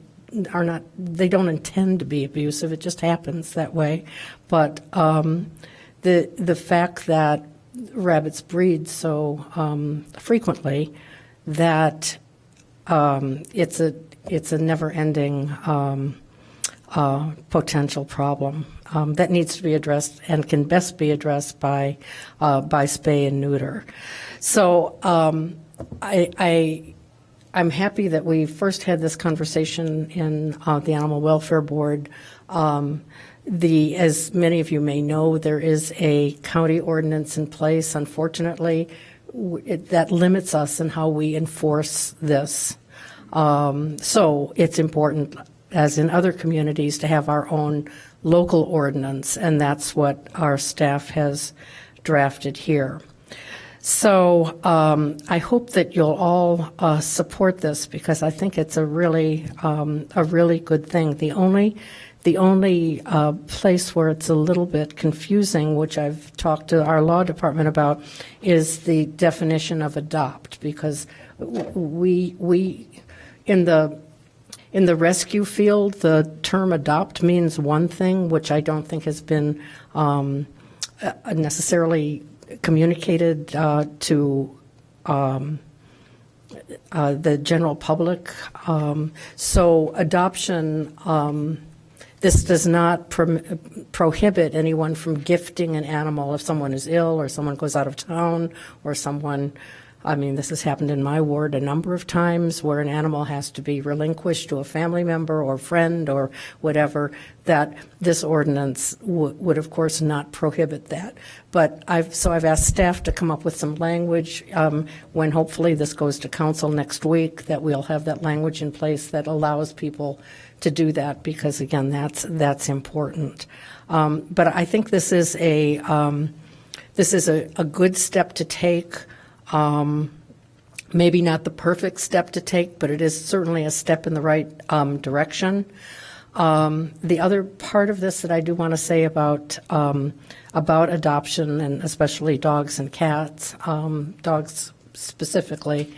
are not, they don't intend to be abusive, it just happens that way, but the fact that rabbits breed so frequently that it's a never-ending potential problem that needs to be addressed and can best be addressed by spay and neuter. So I'm happy that we first had this conversation in the Animal Welfare Board. As many of you may know, there is a county ordinance in place, unfortunately, that limits us in how we enforce this. So it's important, as in other communities, to have our own local ordinance, and that's what our staff has drafted here. So I hope that you'll all support this, because I think it's a really good thing. The only place where it's a little bit confusing, which I've talked to our law department about, is the definition of adopt, because we in the rescue field, the term adopt means one thing, which I don't think has been necessarily communicated to the general public. So adoption, this does not prohibit anyone from gifting an animal if someone is ill or someone goes out of town or someone, I mean, this has happened in my ward a number of times where an animal has to be relinquished to a family member or friend or whatever, that this ordinance would of course not prohibit that. But I've asked staff to come up with some language when hopefully this goes to council next week, that we'll have that language in place that allows people to do that, because again, that's important. But I think this is a good step to take. Maybe not the perfect step to take, but it is certainly a step in the right direction. The other part of this that I do want to say about adoption, and especially dogs and cats, dogs specifically,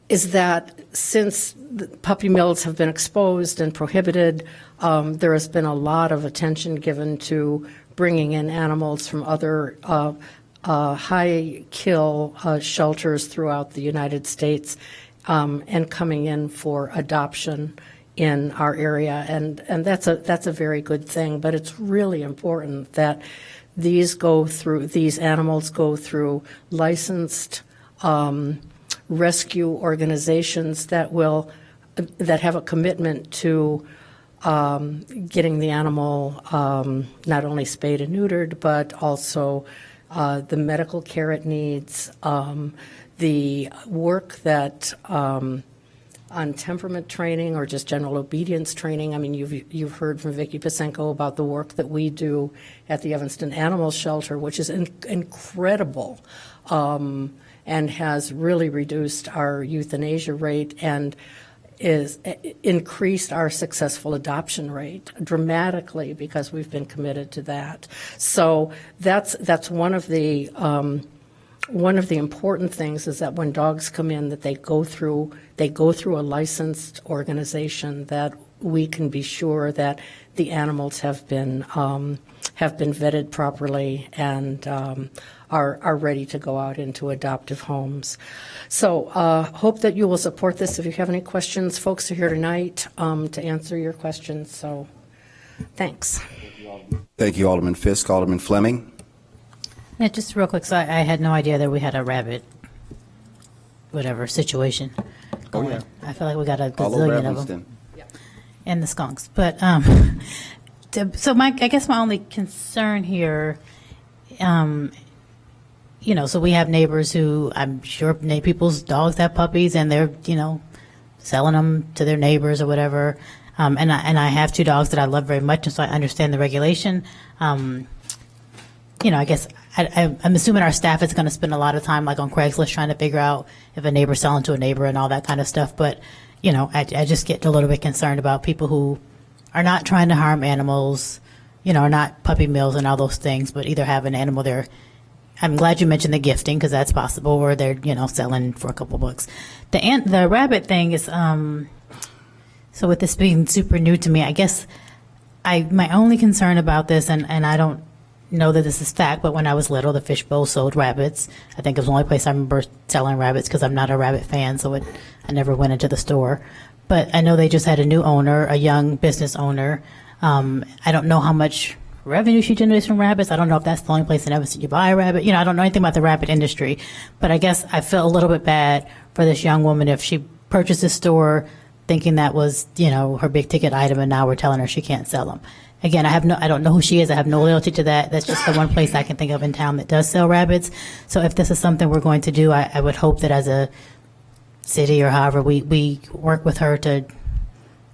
is that since the puppy mills have been exposed and prohibited, there has been a lot of attention given to bringing in animals from other high-kill shelters throughout the United States and coming in for adoption in our area, and that's a very good thing. But it's really important that these animals go through licensed rescue organizations that have a commitment to getting the animal not only spayed and neutered, but also the medical care it needs, the work that on temperament training or just general obedience training. I mean, you've heard from Vicki Pasenko about the work that we do at the Evanston Animal Shelter, which is incredible, and has really reduced our euthanasia rate and is increased our successful adoption rate dramatically because we've been committed to that. So that's one of the important things is that when dogs come in, that they go through a licensed organization, that we can be sure that the animals have been vetted properly and are ready to go out into adoptive homes. So hope that you will support this. If you have any questions, folks are here tonight to answer your questions. So thanks. Thank you, Alderman Fisk. Alderman Fleming? Yeah, just real quick, so I had no idea that we had a rabbit, whatever, situation going. Oh, yeah. I feel like we got a All over gazillion of Evanston. them. And the skunks. But, so I guess my only concern here, so we have neighbors who, I'm sure people's dogs have puppies and they're, selling them to their neighbors or whatever. And I have two dogs that I love very much, and so I understand the regulation. I guess I'm assuming our staff is going to spend a lot of time like on Craigslist trying to figure out if a neighbor's selling to a neighbor and all that kind of stuff. But, I just get a little bit concerned about people who are not trying to harm animals, are not puppy mills and all those things, but either have an animal there. I'm glad you mentioned the gifting because that's possible, or they're, selling for a couple bucks. The rabbit thing is, so with this being super new to me, I guess my only concern about this, and I don't know that this is fact, but when I was little, the fishbowl sold rabbits. I think it was the only place I remember selling rabbits because I'm not a rabbit fan, so I never went into the store. But I know they just had a new owner, a young business owner. I don't know how much revenue she generates from rabbits. I don't know if that's the only place in Evanston you buy a rabbit. I don't know anything about the rabbit industry. But I guess I feel a little bit bad for this young woman if she purchased this store thinking that was, her big ticket item, and now we're telling her she can't sell them. Again, I don't know who she is. I have no loyalty to that. That's just the one place I can think of in town that does sell rabbits. So if this is something we're going to do, I would hope that as a city or however, we work with her to,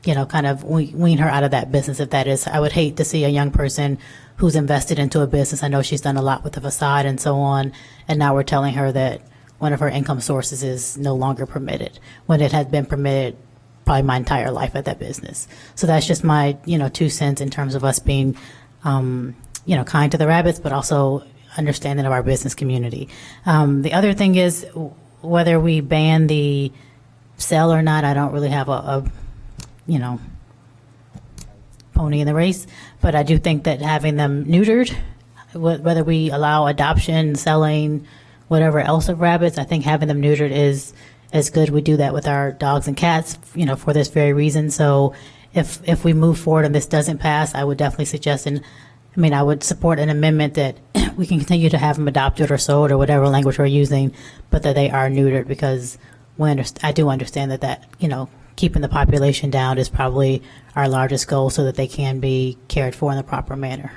kind of wean her out of that business. If that is, I would hate to see a young person who's invested into a business. I know she's done a lot with the facade and so on. And now we're telling her that one of her income sources is no longer permitted when it had been permitted probably my entire life at that business. So that's just my, 2 cents in terms of us being, kind to the rabbits, but also understanding of our business community. The other thing is whether we ban the sale or not, I don't really have a pony in the race, but I do think that having them neutered, whether we allow adoption, selling, whatever else of rabbits, I think having them neutered is good. We do that with our dogs and cats, for this very reason. So if we move forward and this doesn't pass, I would definitely suggest, I would support an amendment that we can continue to have them adopted or sold or whatever language we're using, but that they are neutered because I do understand that, keeping the population down is probably our largest goal so that they can be cared for in the proper manner.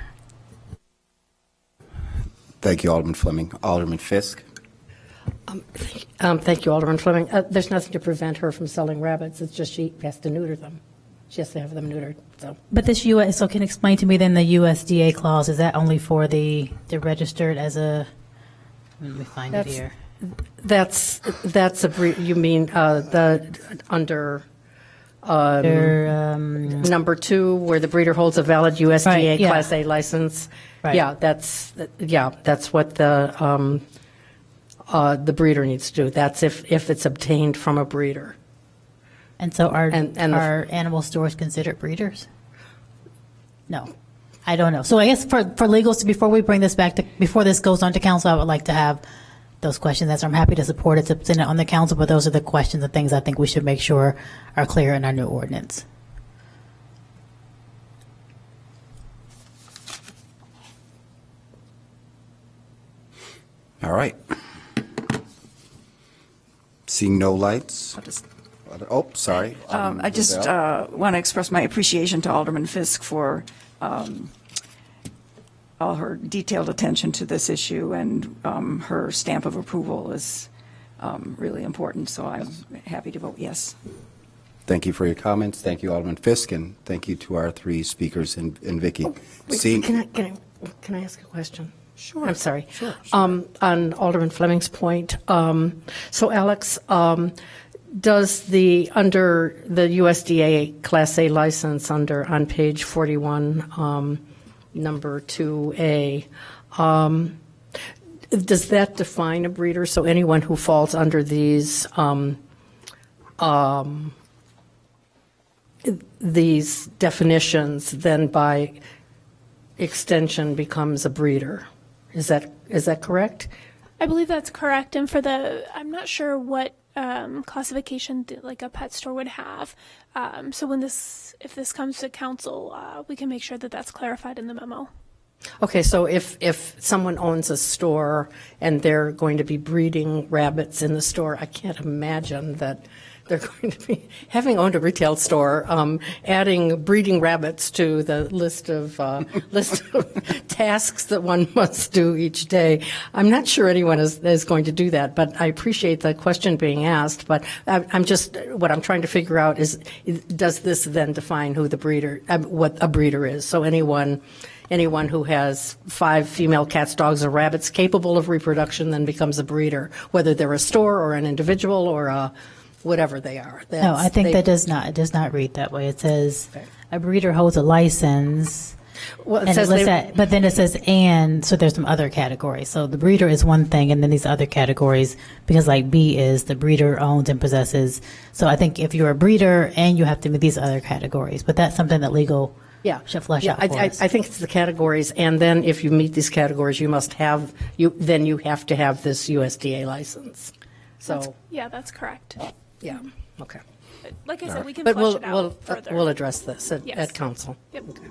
Thank you, Alderman Fleming. Alderman Fisk? Thank you, Alderman Fleming. There's nothing to prevent her from selling rabbits. It's just she has to neuter them. She has to have them neutered. So, but this so can you explain to me then the USDA clause, is that only for the registered as a, let me find it here. That's you mean the under number 2 where the breeder holds a valid USDA right, yeah. Class A license. Right. Yeah, that's what the the breeder needs to do. That's if it's obtained from a breeder. And so are And are animal stores considered breeders? No, I don't know. So I guess for legals, before we bring this back to, before this goes on to council, I would like to have those questions answered. I'm happy to support it, to send it on the council, but those are the questions and things I think we should make sure are clear in our new ordinance. All right. Seeing no lights? Oh, sorry. I just want to express my appreciation to Alderman Fisk for all her detailed attention to this issue, and her stamp of approval is really important, so I'm happy to vote yes. Thank you for your comments. Thank you, Alderman Fisk, and thank you to our three speakers and Vicky. Seeing- Can I ask a question? Sure. I'm sorry. Sure. On Alderman Fleming's point, so Alex, does under the USDA Class A license on page 41, number 2A, does that define a breeder? So anyone who falls under these definitions then by extension becomes a breeder. Is that correct? I believe that's correct. And I'm not sure what classification like a pet store would have. So if this comes to council, we can make sure that that's clarified in the memo. Okay, so if someone owns a store and they're going to be breeding rabbits in the store, I can't imagine that they're going to be, having owned a retail store, adding breeding rabbits to the list of tasks that one must do each day. I'm not sure anyone is going to do that, but I appreciate the question being asked. But what I'm trying to figure out is, does this then define who the breeder, what a breeder is? So anyone who has 5 female cats, dogs, or rabbits capable of reproduction then becomes a breeder, whether they're a store or an individual or a whatever they are. No, I think it does not read that way. It says a breeder holds a license. Well, it says but then it says so there's some other categories. So the breeder is one thing, and then these other categories, because like B is the breeder owns and possesses. So I think if you're a breeder and you have to meet these other categories, but that's something that legal should flesh out for us. I think it's the categories, and then if you meet these categories, you have to have this USDA license. So that's correct. Yeah. Okay. Like I said, we can but flesh it out further. We'll address this at Yes. council. Yep. Okay.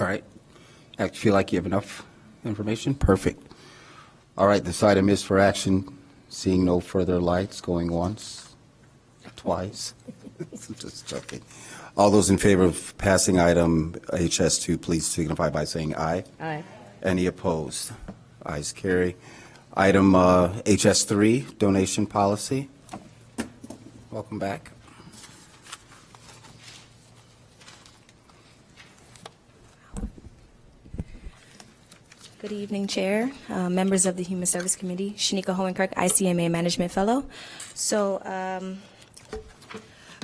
All right. I feel like you have enough information? Perfect. All right, this item is for action. Seeing no further lights, going once, twice. Just joking. All those in favor of passing item HS2, please signify by saying aye. Aye. Any opposed? Ayes carry. Item HS3, donation policy. Welcome back. Good evening, Chair, members of the Human Service Committee, Shanika Hohenkirk, ICMA Management Fellow. So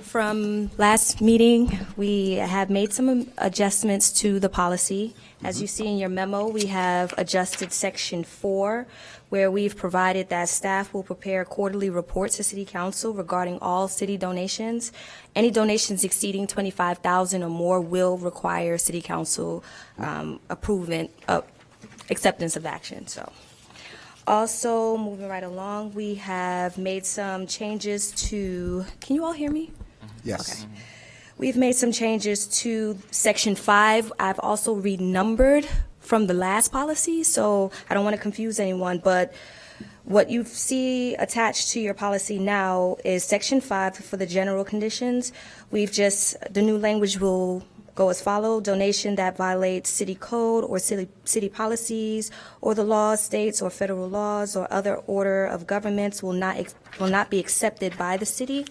from last meeting, we have made some adjustments to the policy. As you see in your memo, we have adjusted Section 4, where we've provided that staff will prepare quarterly reports to City Council regarding all city donations. Any donations exceeding $25,000 or more will require City Council acceptance of action. So, also moving right along, we have made some changes to. Can you all hear me? Yes. Okay. We've made some changes to Section 5. I've also renumbered from the last policy, so I don't want to confuse anyone, but what you see attached to your policy now is Section 5 for the general conditions. The new language will go as follows: donation that violates city code or city policies or the laws, states or federal laws or other order of governments will not be accepted by the city.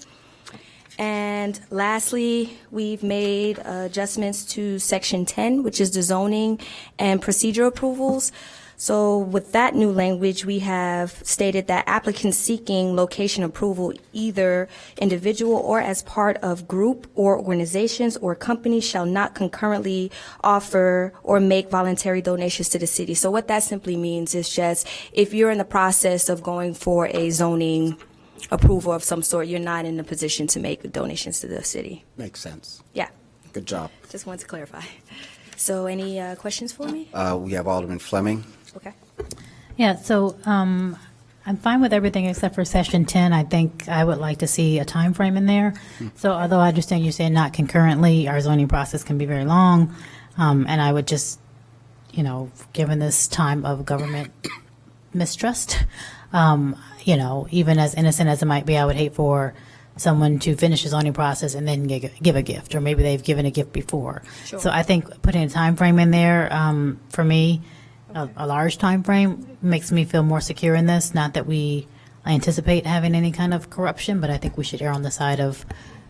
And lastly, we've made adjustments to Section 10, which is the zoning and procedure approvals. So with that new language, we have stated that applicants seeking location approval, either individual or as part of group or organizations or companies, shall not concurrently offer or make voluntary donations to the city. So what that simply means is just if you're in the process of going for a zoning approval of some sort, you're not in a position to make donations to the city. Makes sense. Yeah, Good job. just wanted to clarify. So any questions for me? We have Alderman Fleming. Okay. Yeah, so I'm fine with everything except for session 10. I think I would like to see a time frame in there. So although I understand you saying not concurrently, our zoning process can be very long. And I would just, given this time of government mistrust, even as innocent as it might be, I would hate for someone to finish the zoning process and then give a gift, or maybe they've given a gift before. Sure. So I think putting a time frame in there, for me, a large time frame makes me feel more secure in this. Not that we anticipate having any kind of corruption, but I think we should err on the side of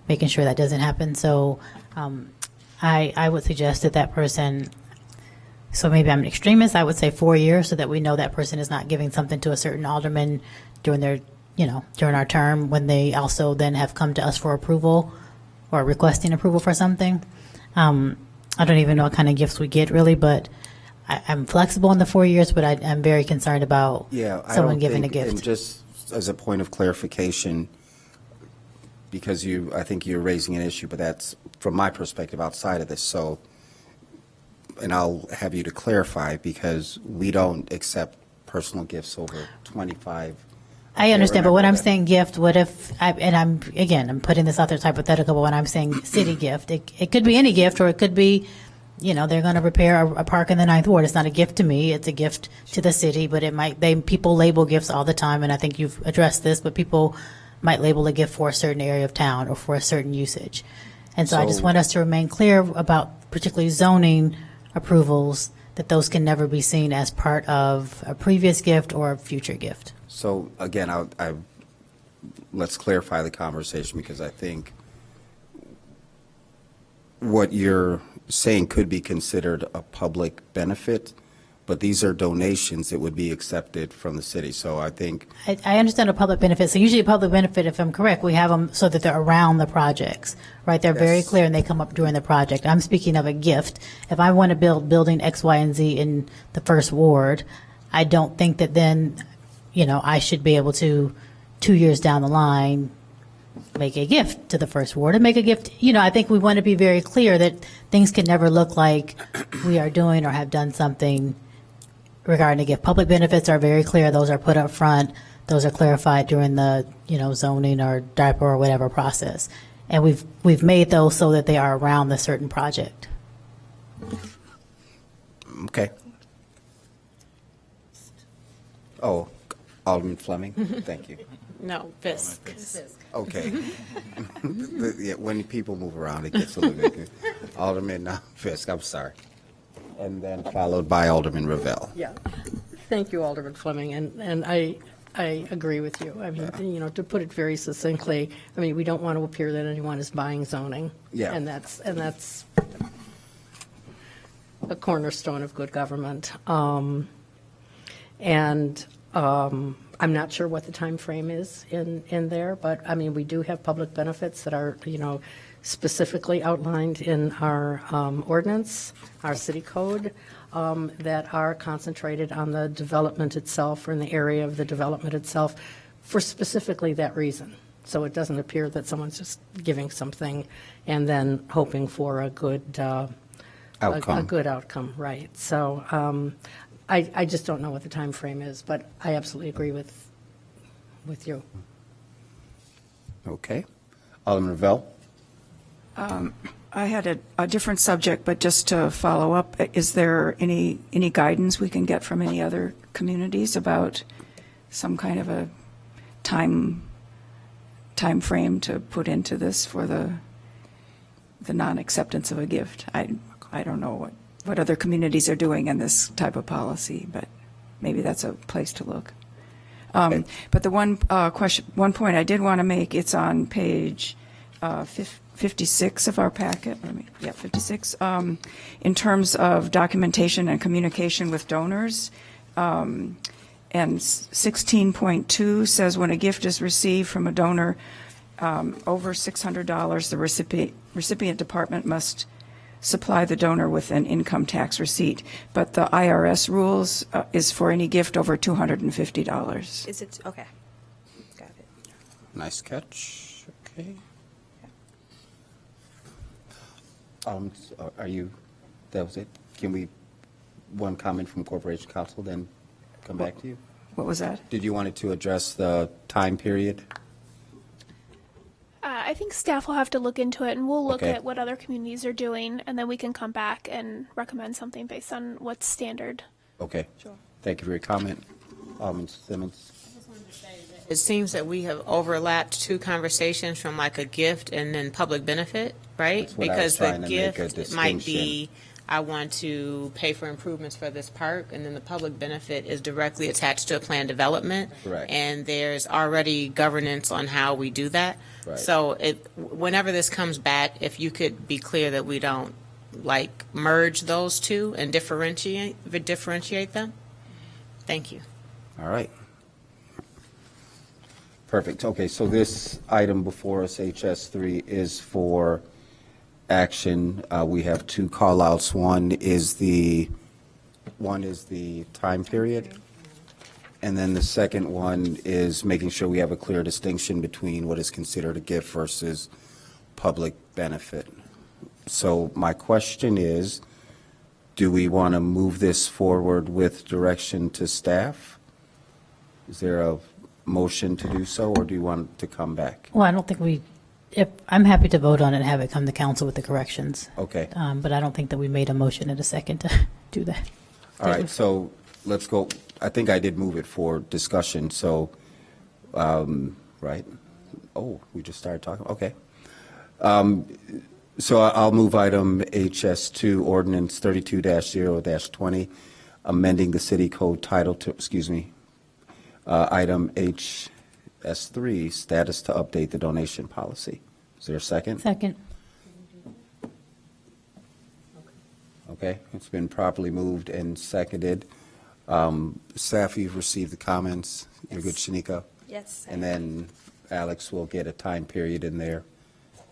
making sure that doesn't happen. So I would suggest that person, so maybe I'm an extremist, I would say 4 years, so that we know that person is not giving something to a certain alderman during their, during our term, when they also then have come to us for approval or requesting approval for something. I don't even know what kind of gifts we get really, but I'm flexible in the 4 years, but I'm very concerned about someone giving a gift. And just as a point of clarification, because I think you're raising an issue, but that's from my perspective outside of this. So, and I'll have you to clarify, because we don't accept personal gifts over 25. I understand, but when I'm saying gift, what if, I'm putting this out there as hypothetical, but when I'm saying city gift, it could be any gift, or it could be, they're going to repair a park in the 9th Ward. It's not a gift to me, it's a gift to the city, but people label gifts all the time, and I think you've addressed this, but people might label a gift for a certain area of town or for a certain usage. And so I just want us to remain clear about particularly zoning approvals, that those can never be seen as part of a previous gift or a future gift. So again, let's clarify the conversation, because I think what you're saying could be considered a public benefit, but these are donations that would be accepted from the city. So I think I understand a public benefit. So usually a public benefit, if I'm correct, we have them so that they're around the projects, right? They're very clear and they come up during the project. I'm speaking of a gift. If I want to build building X, Y, and Z in the 1st Ward, I don't think that then, I should be able to 2 years down the line make a gift to the 1st Ward and make a gift. I think we want to be very clear that things can never look like we are doing or have done something regarding a gift. Public benefits are very clear. Those are put up front. Those are clarified during the, zoning or diaper or whatever process. And we've made those so that they are around the certain project. Okay. Oh, Alderman Fleming, thank you. No, Fisk. Okay. Yeah, when people move around, it gets a little bit. Alderman Fisk, I'm sorry. And then followed by Alderman Ravel. Yeah. Thank you, Alderman Fleming, and I agree with you. I mean, to put it very succinctly, we don't want to appear that anyone is buying zoning. Yeah. And that's a cornerstone of good government. I'm not sure what the time frame is in there, but we do have public benefits that are, specifically outlined in our ordinance, our city code, that are concentrated on the development itself, or in the area of the development itself, for specifically that reason. So it doesn't appear that someone's just giving something and then hoping for a good outcome. A good outcome, right? So I just don't know what the time frame is, but I absolutely agree with you. Okay. Alderman Ravel. I had a different subject, but just to follow up, is there any guidance we can get from any other communities about some kind of a time frame to put into this for the non-acceptance of a gift? I don't know what other communities are doing in this type of policy, but maybe that's a place to look. But the one point I did want to make, it's on page 56 of our packet. 56. In terms of documentation and communication with donors, And 16.2 says when a gift is received from a donor over $600, the recipient department must supply the donor with an income tax receipt. But the IRS rules is for any gift over $250. Is it, okay, got it. Nice catch. Okay. Are you, that was it? Can we, one comment from Corporation Counsel, then come back to you? What was that? Did you want it to address the time period? I think staff will have to look into it, and we'll look Okay. at what other communities are doing, and then we can come back and recommend something based on what's standard. Okay. Thank you for your comment. Alderman Simmons. It seems that we have overlapped two conversations from like a gift and then public benefit, right? That's what I was Because the trying to make a gift might distinction. be, I want to pay for improvements for this park, and then the public benefit is directly attached to a plan development. Correct. And there's already governance on how we do that. Right. So whenever this comes back, if you could be clear that we don't like merge those two and differentiate them. Thank you. All right. Perfect. Okay, so this item before us, HS3, is for action. We have two call-outs. One is the time period, and then the second one is making sure we have a clear distinction between what is considered a gift versus public benefit. So my question is, do we want to move this forward with direction to staff? Is there a motion to do so, or do you want it to come back? Well, I don't think I'm happy to vote on it and have it come to council with the corrections. Okay. But I don't think that we made a motion in a second to do that. All right, so let's go. I think I did move it for discussion, so, right? Oh, we just started talking, okay. So I'll move item HS2, ordinance 32-0-20, amending the city code title to, item HS3, status to update the donation policy. Is there a second? Second. Okay, it's been properly moved and seconded. Staff, you've received the comments. You're good, Shanika? Yes. And then Alex will get a time period in there,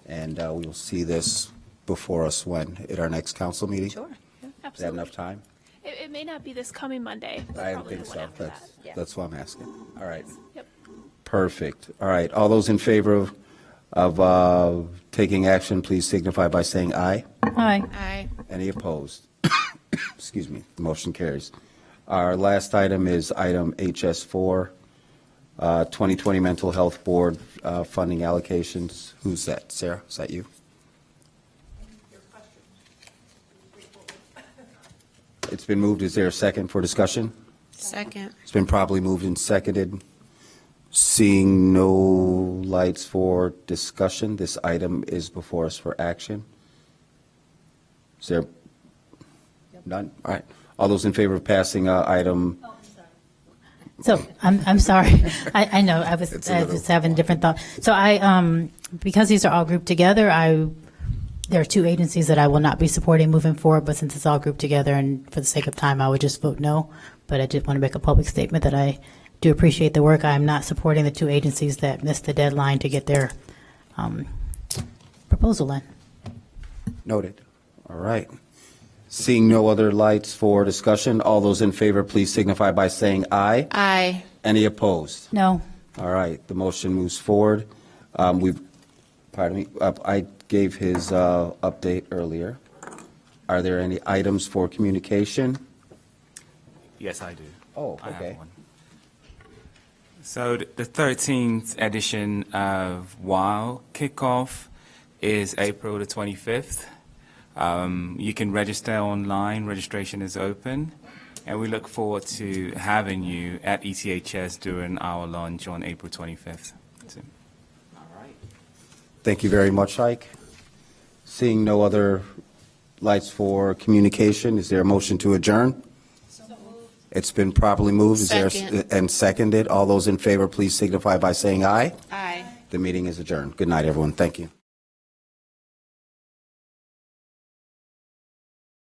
and we will see this before us when? At our next council meeting? Sure. Is that Absolutely. enough time? It may not be this coming Monday. but I probably think the one so. after that. That's what I'm asking. All right. Yep. Perfect. All right. All those in favor of taking action, please signify by saying aye. Aye. Aye. Any opposed? Excuse me. The motion carries. Our last item is item HS4, 2020 Mental Health Board funding allocations. Who's that? Sarah, is that you? It's been moved. Is there a second for discussion? Second. It's been properly moved and seconded. Seeing no lights for discussion, this item is before us for action. Is there none? All right. All those in favor of passing item? So I'm sorry. I know I was having different thoughts. So because these are all grouped together, there are two agencies that I will not be supporting moving forward, but since it's all grouped together and for the sake of time, I would just vote no. But I did want to make a public statement that I do appreciate the work. I am not supporting the two agencies that missed the deadline to get their proposal in. Noted. All right. Seeing no other lights for discussion, all those in favor, please signify by saying aye. Aye. Any opposed? No. All right. The motion moves forward. I gave his update earlier. Are there any items for communication? Yes, I do. Oh, I have okay. one. So the 13th edition of WOW kickoff is April the 25th. You can register online. Registration is open. And we look forward to having you at ETHS during our launch on April 25th. Thank you very much, Ike. Seeing no other lights for communication, is there a motion to adjourn? It's been properly moved. Is there and seconded? All those in favor, please signify by saying aye. Aye. The meeting is adjourned. Good night, everyone. Thank you.